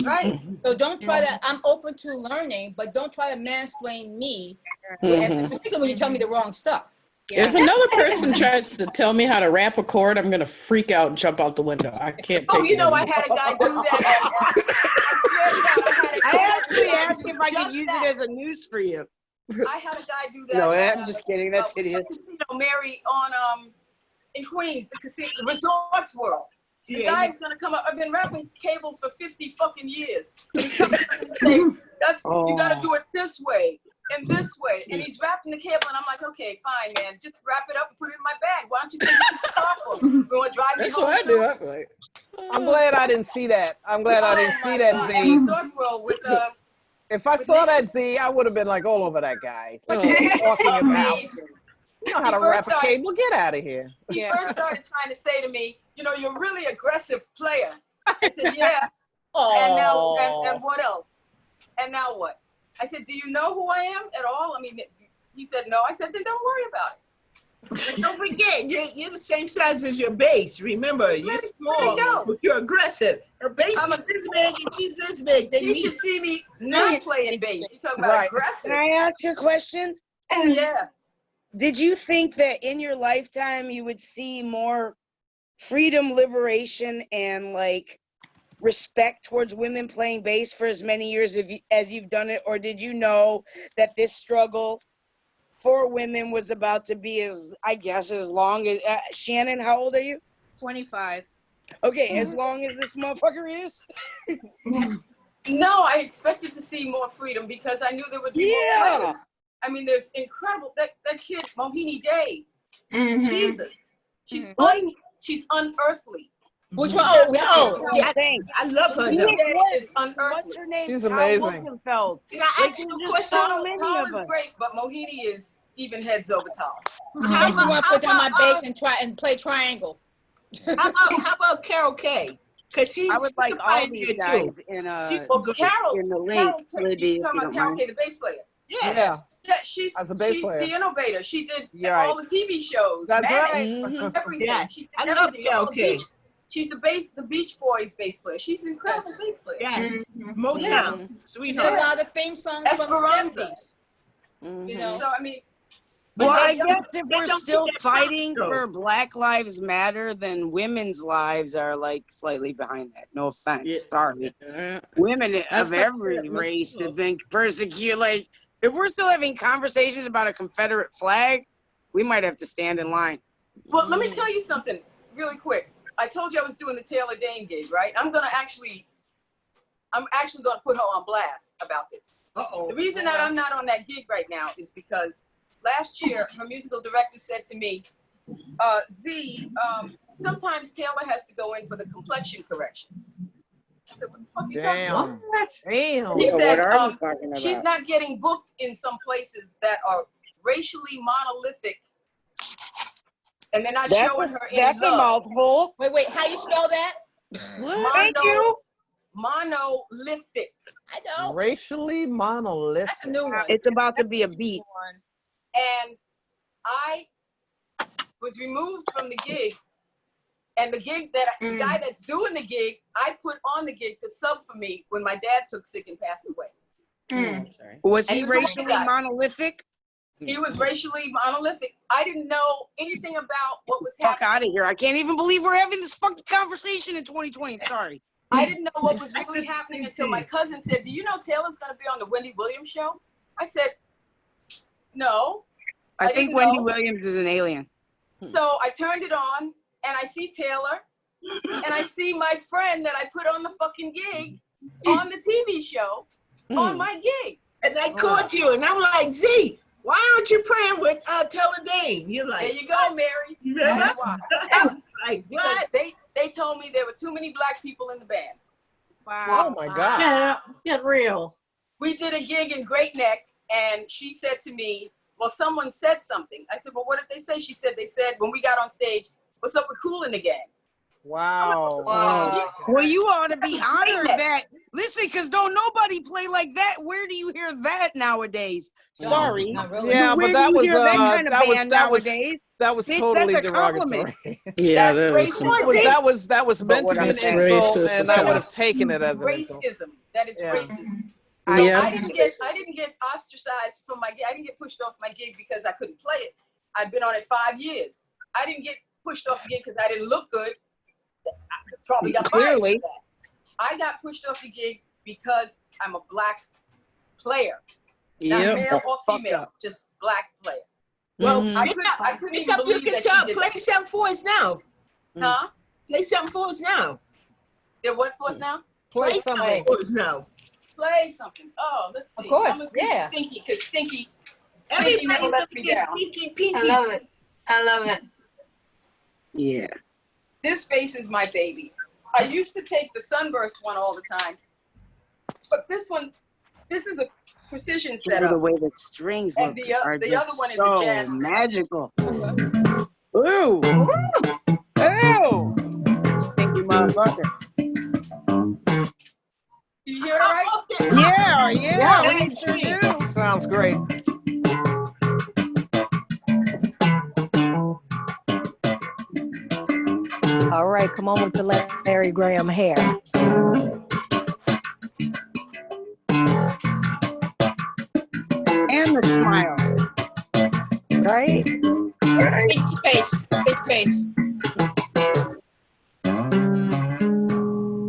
S2: Right.
S10: So don't try to, I'm open to learning, but don't try to mansplain me, particularly when you tell me the wrong stuff.
S7: If another person tries to tell me how to rap a chord, I'm gonna freak out and jump out the window. I can't take it
S2: I
S7: anymore.
S2: had a guy do that. I swear to God,
S9: I actually asked if I could use it as a noose for you.
S2: I had a guy do that.
S9: No, I'm just kidding. That's hideous.
S2: Mary on in Queens, the Resorts World. The guy's gonna come up. I've been wrapping cables for 50 fucking years. And he's coming up and saying, you gotta do it this way and this way. And he's wrapping the cable, and I'm like, okay, fine, man. Just wrap it up and put it in my bag. Why don't you take it to the car for me? You wanna drive me
S7: That's
S2: home?
S7: what I do. I'm like,
S12: I'm glad I didn't see that. I'm glad I didn't see that, Z.
S2: Resorts World with
S12: If I saw that, Z, I would have been like all over that guy. What are you talking about? You know how to wrap a cable? Get out of here.
S2: He first started trying to say to me, you're a really aggressive player. I said, yeah. And now, and what else? And now what? I said, do you know who I am at all? I mean, he said, no. I said, then don't worry about it.
S4: Don't forget, you're the same size as your bass. Remember, you're small, but you're aggressive. Her bass is this big and she's this big.
S2: You should see me not playing bass. You talk about aggressive.
S9: Can I ask you a question?
S2: Yeah.
S9: Did you think that in your lifetime you would see more freedom, liberation, and like respect towards women playing bass for as many years as you've done it? Or did you know that this struggle for women was about to be as, I guess, as long as Shannon. How old are you?
S6: 25.
S9: Okay, as long as this motherfucker is.
S2: No, I expected to see more freedom because I knew there would be more players. I mean, there's incredible that kid Mohini Day. Jesus, she's unearthly.
S10: Which one? Oh,
S4: yeah, I love her though.
S2: Is unearthly.
S9: What's her name?
S12: She's amazing.
S2: Tal
S9: How
S2: is great, but Mohini is even heads over Tal.
S10: she makes me want to put down my bass and try and play triangle.
S4: How about Carol K? Because she's
S9: I would like all these guys in
S2: Carol,
S9: in the link. Libby,
S2: you talking about Carol K, the bass player?
S4: Yeah.
S2: Yeah, she's the innovator. She did all the TV shows.
S12: That's right.
S2: Everything.
S4: Yes.
S2: She did
S4: I love
S2: everything.
S4: Carol K.
S2: She's the Beach Boys bass player. She's an incredible bass player.
S4: Yes. Motown.
S10: She did a lot of theme songs from the 70s. You know.
S2: So I mean.
S9: Well, I guess if we're still fighting for Black Lives Matter, then women's lives are like slightly behind that. No offense. Sorry. Women of every race have been persecuted. Like, if we're still having conversations about a Confederate flag, we might have to stand in line.
S2: Well, let me tell you something really quick. I told you I was doing the Taylor Dane gig, right? I'm actually gonna put her on blast about this. The reason that I'm not on that gig right now is because last year her musical director said to me, Z, sometimes Taylor has to go in for the complexion correction. I said, what the fuck are you talking about?
S12: Damn.
S2: He said,
S9: what are you talking about?
S2: she's not getting booked in some places that are racially monolithic, and they're not showing her any
S9: That's
S2: love.
S9: a mouthful.
S10: Wait, how you spell that?
S9: Thank you.
S2: Monolithic.
S10: I know.
S12: Racially monolithic.
S10: That's a new one.
S9: It's about to be a beat.
S2: And I was removed from the gig, and the the guy that's doing the gig, I put on the gig to sub for me when my dad took sick and passed away.
S9: Was he racially monolithic?
S2: He was racially monolithic. I didn't know anything about what was
S9: Fuck
S2: happening.
S9: out of here. I can't even believe we're having this fucking conversation in 2020. Sorry.
S2: I didn't know what was really happening until my cousin said, do you know Taylor's going to be on the Wendy Williams show? I said, no.
S9: I think Wendy Williams is an alien.
S2: So I turned it on, and I see Taylor, and I see my friend that I put on the fucking gig on the TV show on my gig.
S4: And I called you, and I'm like, Z, why aren't you playing with Taylor Dane? You're like,
S2: there you go, Mary. That's why.
S4: Like,
S2: because they told me there were too many black people in the band.
S10: Wow.
S12: Oh my God.
S8: Yeah, get real.
S2: We did a gig in Great Neck, and she said to me, well, someone said something. I said, well, what did they say? She said, they said, when we got on stage, what's up with Kool in the Gang?
S12: Wow.
S9: Well, you ought to be honored that. Listen, because don't nobody play like that. Where do you hear that nowadays? Sorry.
S10: Not really.
S12: Yeah,
S9: Where
S12: but that
S9: do you
S12: was
S9: hear that kind of band
S12: nowadays. That was
S9: Bitch,
S12: totally
S9: that's a compliment.
S12: derogatory.
S7: Yeah,
S12: that was meant to be an
S7: That's
S12: insult,
S7: racist
S12: and
S7: as
S12: I would
S7: hell.
S12: have taken it as an insult.
S2: Racism. That is
S12: Yeah.
S2: racism.
S7: Yeah.
S2: I didn't get ostracized from my gig. I didn't get pushed off my gig because I couldn't play it. I'd been on it 5 years. I didn't get pushed off the gig because I didn't look good. I probably got fired for that. I got pushed off the gig because I'm a black player. Not male or female, just black player.
S4: well,
S2: I couldn't
S4: pick
S2: even
S4: up your
S2: believe that
S4: guitar,
S2: she did
S4: play
S2: that.
S4: something for us now.
S2: Huh?
S4: Play something for us now.
S2: They're what for us now?
S12: Play
S4: something
S12: something.
S4: for us now.
S2: Play something. Oh, let's see.
S10: Of course,
S2: I'm
S10: yeah.
S2: Stinky, because Stinky
S4: Everybody
S2: never lets me down.
S4: Stinky Pinky.
S1: I love it. I love it.
S9: Yeah.
S2: This bass is my baby. I used to take the Sunburst one all the time, but this one, this is a precision setup.
S9: The way the strings
S2: And
S9: look
S2: the
S9: are
S2: other
S9: just
S2: one is a
S9: so
S2: jazz setup.
S9: magical. Ooh. Ooh. Stinky motherfucker.
S2: Do you hear it all right?
S9: Yeah, we sure do.
S12: Sounds great.
S11: All right, come on with the Larry Graham hair.
S9: And the smile.
S11: Right?
S10: Stinky face. Stinky face.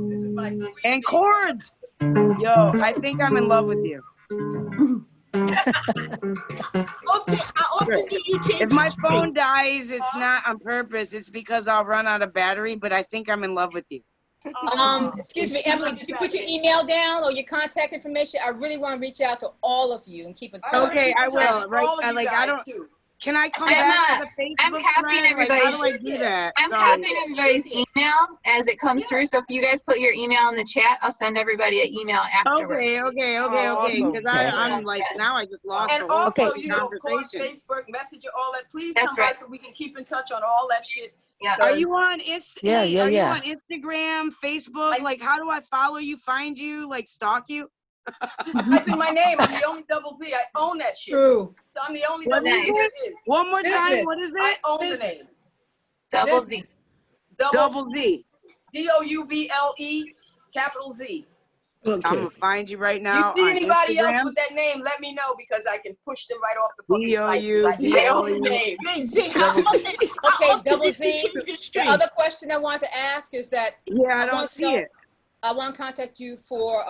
S2: This is my sweet
S9: And
S2: baby.
S9: chords. Yo, I think I'm in love with you.
S4: How often do you change
S9: If my
S4: the
S9: phone
S4: string?
S9: dies, it's not on purpose. It's because I'll run out of battery, but I think I'm in love with you.
S10: Excuse me, Emily, did you put your email down or your contact information? I really want to reach out to all of you and keep in touch.
S9: Okay, I will. Right?
S2: All of you
S9: Like,
S2: guys
S9: I don't.
S2: too.
S9: Can I come
S1: I'm,
S9: back to the
S1: I'm
S9: Facebook
S1: copying
S9: thread? Like, how do I do that?
S1: I'm
S9: Sorry.
S1: copying everybody's email as it comes through. So if you guys put your email in the chat, I'll send everybody an email afterwards.
S9: Okay.
S12: Awesome.
S9: Because I'm like, now I just lost
S2: And
S9: the whole
S2: also,
S9: fucking
S2: you know, of course,
S9: conversation.
S2: Facebook, Messenger, all that. Please
S1: That's
S2: come
S1: right.
S2: by so we can keep in touch on all that shit.
S1: Yeah.
S9: Are you on
S11: Yeah.
S9: Are you on Instagram, Facebook? Like, how do I follow you, find you, like stalk you?
S2: Just type in my name. I'm the only double Z. I own that shit.
S10: True.
S2: I'm the only
S9: What
S2: double
S9: is
S2: Z
S9: it?
S2: there is.
S9: One more time.
S10: Business.
S9: What is
S2: I
S9: it?
S2: own
S10: Business.
S2: the name.
S1: Double Z.
S9: Double Z.
S2: DOUBLE, capital Z.
S9: I'm gonna find you right now.
S2: You see
S9: on
S2: anybody else
S9: Instagram?
S2: with that name, let me know because I can push them right off the fucking site. 'Cause I own the name.
S4: Hey, Z, how
S10: Okay,
S4: often
S10: Double
S4: did you
S10: Z.
S4: change the
S10: The
S4: string?
S10: other question I wanted to ask is that
S9: Yeah, I don't
S10: want to
S9: see
S10: know-
S9: it.
S10: I want to contact you for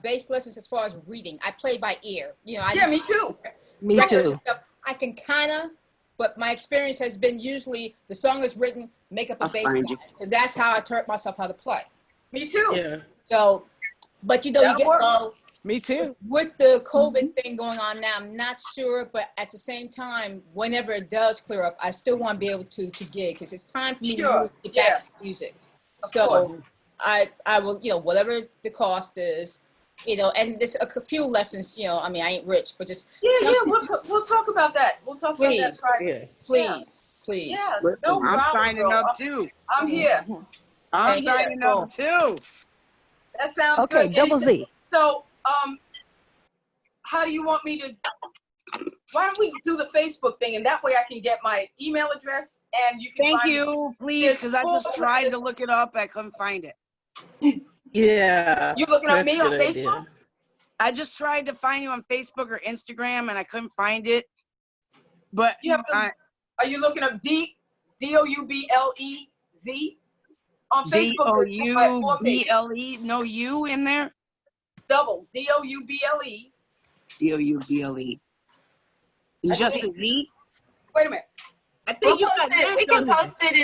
S10: bass lessons as far as reading. I play by ear. You know,
S2: Yeah, me too.
S11: Me
S10: records
S11: too.
S10: and stuff. I can kind of, but my experience has been usually the song is written, make up a
S9: I'll
S10: bass
S9: find
S10: line.
S9: you.
S10: So that's how I taught myself how to play.
S2: Me too.
S7: Yeah.
S10: So, but you know,
S2: That'll work.
S12: Me too.
S10: with the COVID thing going on now, I'm not sure, but at the same time, whenever it does clear up, I still want to be able to gig because it's time for me
S2: Sure.
S10: to get back to music. So I will, you know, whatever the cost is, you know, and there's a few lessons, you know, I mean, I ain't rich, but just
S2: Yeah, we'll talk about that. We'll talk about that
S10: please,
S2: Friday.
S10: please, please.
S2: Yeah,
S9: Listen,
S2: no
S9: I'm
S2: problem,
S9: signing
S2: girl.
S9: up too.
S2: I'm here.
S9: I'm
S10: Thank you.
S9: signing up too.
S2: That sounds
S11: Okay,
S2: good.
S11: Double
S2: Anytime-
S11: Z.
S2: So, how do you want me to? Why don't we do the Facebook thing, and that way I can get my email address, and you can
S9: Thank
S2: find
S9: you, please, because I just tried to look it up. I couldn't find it.
S7: Yeah.
S2: You looking up
S7: that's
S2: me
S7: a
S2: on
S7: good
S2: Facebook?
S7: idea.
S9: I just tried to find you on Facebook or Instagram, and I couldn't find it. But
S2: You have to, are you looking up DOUBLEZ on Facebook? there's like 4 pages.
S9: DOUBLE, no U in there?
S2: Double DOUBLE.
S9: DOUBLE. It's just a Z?
S2: Wait a minute.
S4: I
S1: We'll
S4: think you
S1: post
S4: got
S1: it. We
S4: left on
S1: can
S4: there.
S1: post it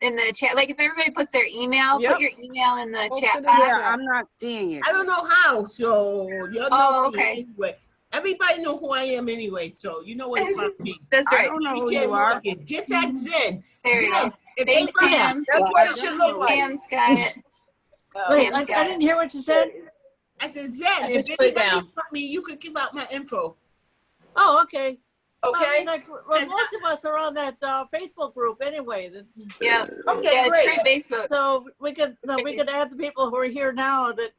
S1: in the chat. Like if everybody puts their email,
S12: Yep.
S1: put your email in the
S12: Post it
S1: chat
S12: in
S1: box.
S12: the
S9: Yeah,
S12: chat.
S9: I'm not seeing it.
S4: I don't know how, so you'll know
S1: Oh,
S4: me
S1: okay.
S4: anyway. Everybody know who I am anyway, so you know where to find me.
S1: That's
S9: I
S1: right.
S9: don't know who
S4: DJ
S9: you are.
S4: Morgan, just ask Zen.
S1: There you
S4: Zen,
S1: go.
S4: if
S1: Thanks,
S4: anybody-
S1: Pam.
S2: That's what it should look like.
S1: Pam's got it.
S8: Wait,
S1: Pam's
S8: I
S1: got
S8: didn't
S1: it.
S8: hear what you said.
S4: I said, Zen,
S10: I
S4: if
S10: just put it
S4: anybody
S10: down.
S4: want me, you could give out my info.
S8: Oh, okay. Well, I
S2: Okay.
S8: mean, like, well, most of us are on that Facebook group anyway.
S1: Yeah.
S2: Okay,
S1: Yeah,
S2: great.
S1: true Facebook.
S8: So we could add the people who are here now that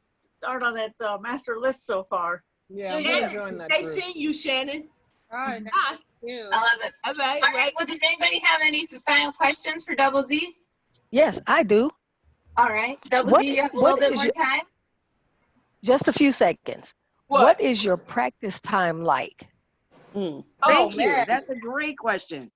S8: aren't on that master list so far.
S12: Yeah, I'm
S4: Shannon,
S12: gonna join that
S4: stay
S12: group.
S4: seeing you, Shannon.
S10: Hi.
S4: Hi.
S1: I love it.
S4: All right,
S1: All right. Well, does anybody have any final questions for Double Z?
S11: Yes, I do.
S1: All right. Double
S11: What-
S1: Z, you have a
S11: what
S1: little bit
S11: is
S1: more
S11: your-
S1: time?
S11: Just a few seconds.
S2: What?
S11: What is your practice time like?
S2: Oh,
S9: Thank you.
S2: man.
S9: That's a great question.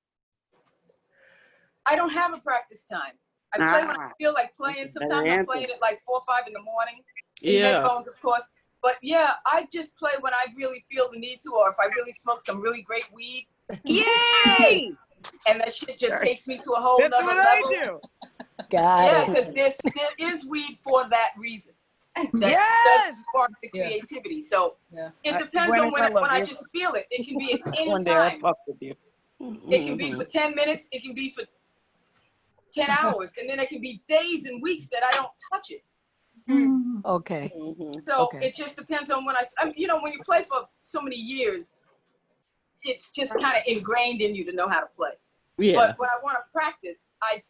S2: I don't have a practice time. I play when I feel like playing.
S9: That's a better
S2: Sometimes I'm
S9: answer.
S2: playing at like 4 or 5 in the morning. In
S7: Yeah.
S2: headphones, of course. But yeah, I just play when I really feel the need to, or if I really smoke some really great weed,
S9: Yay!
S2: and that shit just
S9: Sorry.
S2: takes me to a whole
S9: That's
S2: nother
S9: what I
S2: level.
S9: do.
S11: Got
S2: Yeah,
S11: it.
S2: because there is weed for that reason. That
S9: Yes!
S2: does spark the
S10: Yeah.
S2: creativity. So
S10: Yeah.
S2: it depends
S9: Gwen,
S2: on when
S9: I love
S2: I
S9: you.
S2: just feel it. It can be at any
S9: One day I'll
S2: time.
S9: fuck with you.
S2: It can be for 10 minutes. It can be for 10 hours. And then it can be days and weeks that I don't touch it.
S11: Okay.
S2: So
S11: Okay.
S2: it just depends on when you know, when you play for so many years, it's just kind of ingrained in you to know how to play.
S7: Yeah.
S2: But when I want to practice, I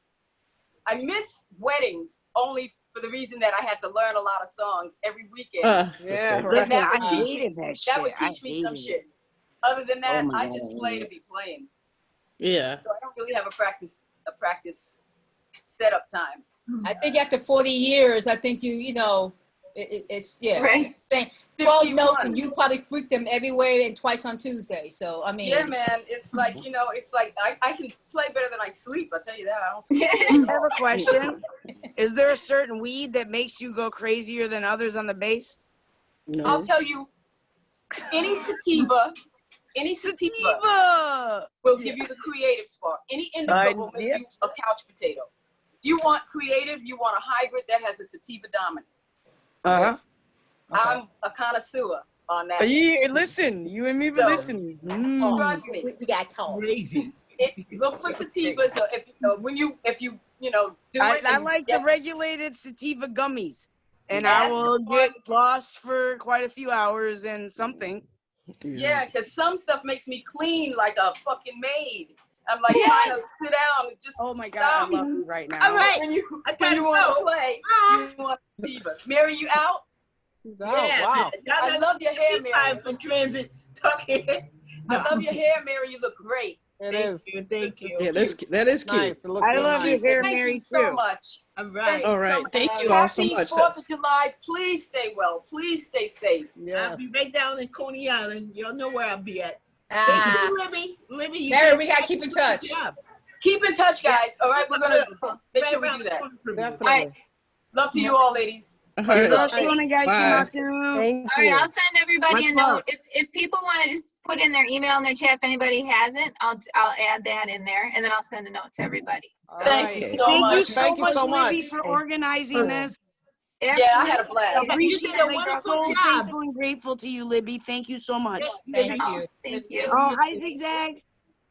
S2: miss weddings only for the reason that I had to learn a lot of songs every weekend.
S12: Yeah,
S2: And
S12: right.
S9: Listen,
S2: that would
S9: I
S2: teach
S9: hated
S2: me.
S9: that
S2: That would
S9: shit. I
S2: teach me some
S9: hated
S2: shit.
S9: it.
S2: Other than that,
S9: Oh my
S2: I
S9: God,
S2: just
S9: I
S2: play
S9: hated
S2: to be playing.
S7: Yeah.
S2: So I don't really have a practice setup time.
S10: I think after 40 years, I think you know, it's yeah.
S1: Right.
S10: Saying 12
S2: 51.
S10: notes and you probably freak them everywhere and twice on Tuesday. So I mean,
S2: Yeah, man. It's like, you know, it's like I can play better than I sleep. I'll tell you that. I don't sleep.
S9: I have a question. Is there a certain weed that makes you go crazier than others on the bass?
S7: No.
S2: I'll tell you, Any sativa will give you the creative spark. Any indica will make you a couch potato. If you want creative, you want a hybrid that has a sativa dominant.
S9: Uh-huh.
S2: I'm a connoisseur on that.
S9: Listen, you and me, but listen.
S2: Trust me.
S10: We got talk.
S4: Crazy.
S2: Look for sativas. So if you do
S9: I
S2: it.
S9: like the regulated sativa gummies, and I will get lost for quite a few hours and something.
S2: Yeah, because some stuff makes me clean like a fucking maid. I'm like trying to sit down and just
S9: oh my God,
S2: stop.
S9: I love you right now.
S4: All right.
S2: When you want to play, you want sativa. Mary, you out?
S4: Yeah.
S12: Wow.
S2: I love your hair, Mary.
S4: Time for transit talking.
S2: I love your hair, Mary. You look great.
S12: Thank
S4: you.
S7: Yeah, that is cute.
S12: Nice. It looks
S9: I
S12: really
S9: love
S12: nice.
S9: your hair,
S2: Thank
S9: Mary,
S2: you so
S9: too.
S2: much.
S4: All right.
S7: All right. Thank you all so
S2: Happy
S7: much.
S2: 4th of July. Please stay well. Please stay safe.
S4: I'll be right down in Coney Island. Y'all know where I'll be at.
S10: Ah.
S4: Thank you, Libby. Libby, you
S10: Mary,
S4: did
S10: we gotta
S4: a
S10: keep in
S4: good
S10: touch.
S4: job.
S2: Keep in touch, guys. All right, we're gonna make sure we do that.
S12: Definitely.
S2: All right. Love to you all, ladies.
S7: All right.
S9: Talk to you when I guys
S7: Bye.
S9: come out too.
S11: Thank
S1: All right,
S11: you.
S1: I'll send everybody
S9: Much
S1: a note.
S9: love.
S1: If people want to just put in their email in their chat, if anybody hasn't, I'll add that in there, and then I'll send a note to everybody.
S12: All
S2: Thank
S12: right.
S2: you so
S9: Thank
S2: much.
S9: you so
S12: Thank you
S9: much,
S12: so
S9: Libby,
S12: much.
S9: for organizing this.
S2: Yeah, I had a blast.
S4: You did a wonderful
S9: So
S4: job.
S9: thankful and grateful to you, Libby. Thank you so much.
S10: Thank you.
S1: Oh, thank you.
S9: Oh, hi, Zigzag.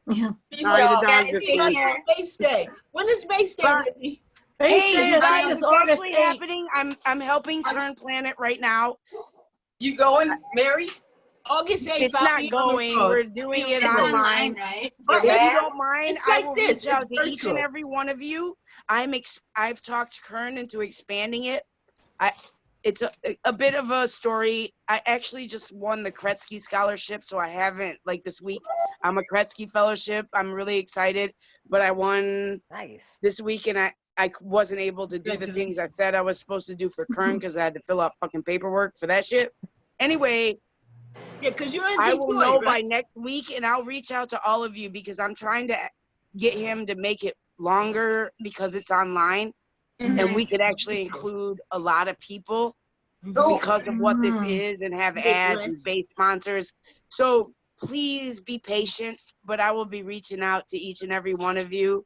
S2: Peace
S9: Sorry, the
S2: out.
S9: dog
S1: Guys,
S9: just
S1: take
S9: went.
S1: care.
S4: Base Day. When is Base Day,
S9: Bye.
S4: Libby?
S8: Base
S9: Hey,
S8: Day,
S9: you
S8: I
S9: guys,
S8: think
S9: it's
S8: it's August
S9: actually
S8: 8th.
S9: happening. I'm helping Kern plan it right now.
S2: You going, Mary?
S4: August 8th,
S9: It's
S4: I'll
S9: not
S4: be on the
S9: going.
S4: road.
S9: We're doing it
S1: It's online,
S9: online.
S1: right?
S4: But
S9: If
S4: it's,
S9: you don't mind,
S4: it's
S9: I
S4: like
S9: will
S4: this.
S9: reach out
S4: It's
S9: to each and
S4: virtual.
S9: every one of you. I've talked to Kern into expanding it. It's a bit of a story. I actually just won the Kretzky Scholarship, so I haven't, like this week, I'm a Kretzky Fellowship. I'm really excited, but I won this week, and I wasn't able to do the things I said I was supposed to do for Kern because I had to fill out fucking paperwork for that shit. Anyway,
S4: Yeah, because you're in
S9: I
S4: Detroit,
S9: will know
S4: right?
S9: by next week, and I'll reach out to all of you because I'm trying to get him to make it longer because it's online. And we could actually include a lot of people because of what this is and have ads and base sponsors. So please be patient, but I will be reaching out to each and every one of you.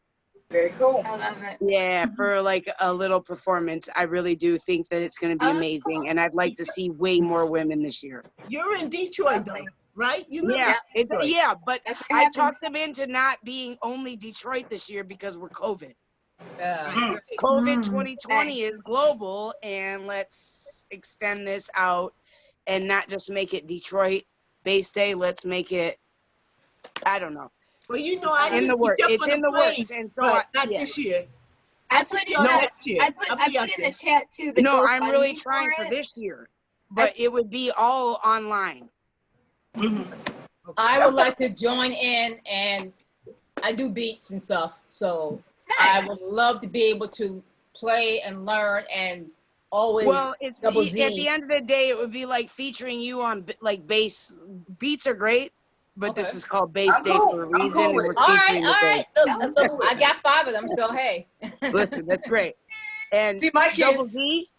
S2: Very cool.
S1: I love it.
S9: Yeah, for like a little performance. I really do think that it's going to be amazing. And I'd like to see way more women this year.
S4: You're in Detroit, though, right? You live in Detroit.
S9: Yeah, but
S1: That's what
S9: I
S1: happened.
S9: talked them into not being only Detroit this year because we're COVID.
S10: Yeah.
S9: COVID 2020 is global, and let's extend this out and not just make it Detroit Base Day. Let's make it, I don't know.
S4: Well, you know, I
S9: In
S4: used
S9: the
S4: to
S9: work.
S4: jump
S9: It's
S4: on
S9: in the
S4: plane,
S9: works, and so
S4: but not
S9: yeah.
S4: this year.
S1: I put in the chat too. The
S9: No, I'm really
S1: GoFundMe
S9: trying for
S1: it.
S9: this year, but it would be all online.
S10: I would like to join in, and I do beats and stuff, so I would love to be able to play and learn and always
S9: Well, it's
S10: double
S9: at
S10: Z.
S9: the end of the day, it would be like featuring you on like bass. Beats are great, but this is called Bass Day for a reason, and we're
S10: All right,
S9: featuring
S10: all
S9: the
S10: right.
S9: bass.
S10: Look, I got 5 of them, so hey.
S9: Listen, that's great. And
S2: See, my
S9: Double
S2: kids.
S9: Z,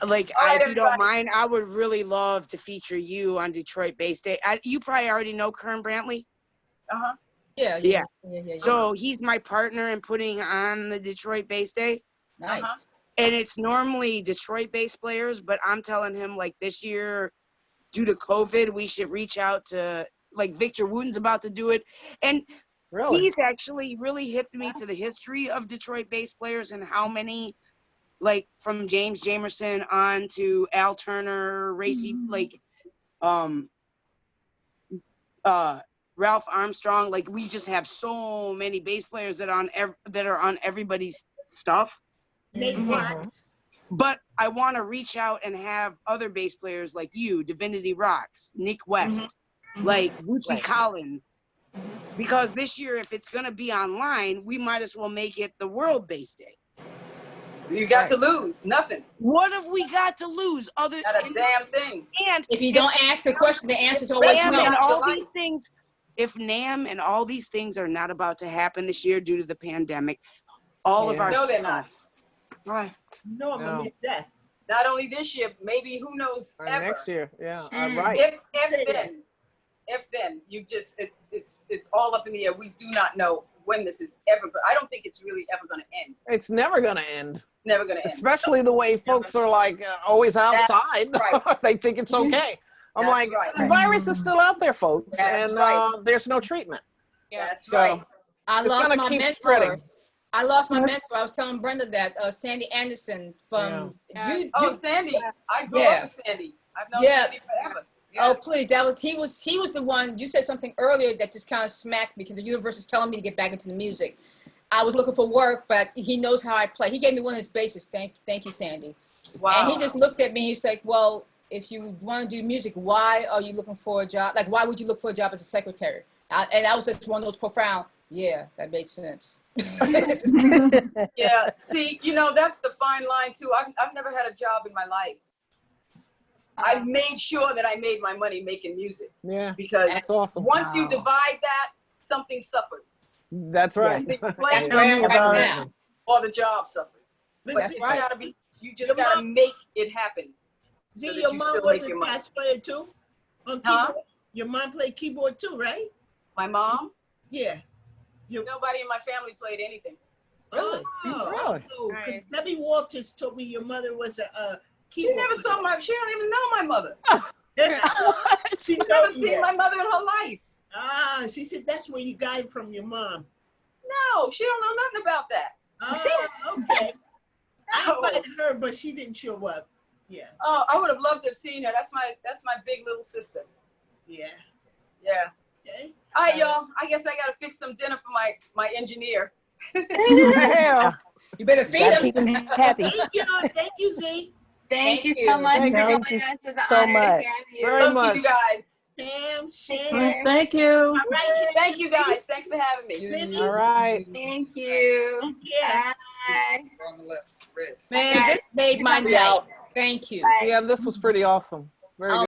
S9: like,
S2: All right,
S9: if you don't
S2: everybody.
S9: mind, I would really love to feature you on Detroit Bass Day. You probably already know Kern Brantley.
S2: Uh-huh.
S10: Yeah.
S9: So he's my partner in putting on the Detroit Bass Day.
S10: Nice.
S9: And it's normally Detroit bass players, but I'm telling him, like, this year, due to COVID, we should reach out to, like, Victor Wooten's about to do it. And he's actually really hipped me to the history of Detroit bass players and how many, like, from James Jamerson on to Al Turner, Racy, like, Ralph Armstrong. Like, we just have so many bass players that are on everybody's stuff.
S4: Nate Watts.
S9: But I want to reach out and have other bass players like you, Divinity Rocks, Nick West, like Bootsy Collins. Because this year, if it's going to be online, we might as well make it the World Bass Day.
S2: You got to lose. Nothing.
S9: What have we got to lose other
S2: Not a damn thing.
S9: And
S10: if you don't ask the question, the answer's always
S9: NAMM
S10: no.
S9: and all these things, if NAMM and all these things are not about to happen this year due to the pandemic, all of our
S2: No, they're
S9: stuff.
S2: not.
S4: No, I'm gonna miss that.
S2: Not only this year, maybe who knows ever.
S12: Next year, yeah,
S1: Mm.
S12: right.
S2: If then, you just it's all up in the air. We do not know when this is ever. I don't think it's really ever going to end.
S12: It's never going to end.
S2: Never going to end.
S12: Especially the way folks are like always outside.
S2: right.
S12: They think it's okay. I'm
S2: That's
S12: like,
S2: right.
S12: the virus is still out there, folks,
S2: That's
S12: and
S2: right.
S12: there's no treatment.
S6: Yeah.
S2: That's
S12: So,
S2: right.
S10: I
S12: It's
S10: lost
S12: gonna
S10: my
S12: keep
S10: mentor.
S12: spreading.
S10: I lost my mentor. I was telling Brenda that Sandy Anderson from
S6: Yes.
S2: Oh, Sandy. I grew
S10: Yeah.
S2: up with Sandy. I've known
S10: Yeah.
S2: Sandy forever.
S10: Oh please, he was the one. You said something earlier that just kind of smacked me because the universe is telling me to get back into the music. I was looking for work, but he knows how I play. He gave me one of his basses. Thank you, Sandy.
S2: Wow.
S10: And he just looked at me. He's like, "Well, if you want to do music, why are you looking for a job? Like, why would you look for a job as a secretary?" And that was just one of those profound. Yeah, that made sense.
S2: Yeah. See, that's the fine line too. I've never had a job in my life. I made sure that I made my money making music.
S12: Yeah.
S2: Because
S12: That's awesome.
S2: once you divide that, something suffers.
S12: That's right.
S10: That's where I'm right now.
S2: Or the job suffers. But
S10: That's right.
S2: you just gotta make it happen.
S4: See,
S2: so that
S4: your
S2: you
S4: mom
S2: still
S4: was
S2: make
S4: a
S2: your money.
S4: bass player too? On
S2: Huh?
S4: keyboard? Your mom played keyboard too, right?
S2: My mom?
S4: Yeah.
S2: Nobody in my family played anything.
S10: Really?
S12: Really?
S4: Because
S6: Nice.
S4: Debbie Walters told me your mother was a
S2: She
S4: keyboard
S2: never saw
S4: player.
S2: she don't even know my mother.
S4: She
S2: She's never
S4: told me
S2: seen
S4: that.
S2: my mother in her life.
S4: Ah, she said that's where you got it from your mom.
S2: No, she don't know nothing about that.
S4: Ah, okay. I
S2: No.
S4: invited her, but she didn't show up. Yeah,
S2: Oh, I would have loved to have seen her. That's my big little sister.
S4: yeah.
S2: Yeah.
S4: Okay.
S2: All right, y'all. I guess I gotta fix some dinner for my engineer.
S12: Yeah.
S10: You better feed
S11: Gotta
S10: him.
S11: keep them happy.
S4: Thank you, Z.
S1: Thank you
S10: Thank
S1: so
S10: you.
S1: much
S12: Thank
S1: for
S12: you.
S1: joining
S11: Thank you
S1: us. It's an
S11: so
S1: honor to
S11: much.
S1: have you.
S12: Very
S2: Love
S12: much.
S2: you guys.
S4: Pam, Shannon.
S8: Thank you.
S4: All right,
S2: Thank you guys. Thanks for having me.
S4: Cindy.
S12: All right.
S1: Thank you.
S4: Yeah.
S1: Bye.
S13: On the left, red.
S10: Man, this made my night. Thank you.
S1: Bye.
S12: Yeah, this was pretty awesome. Very
S10: Oh,
S12: good.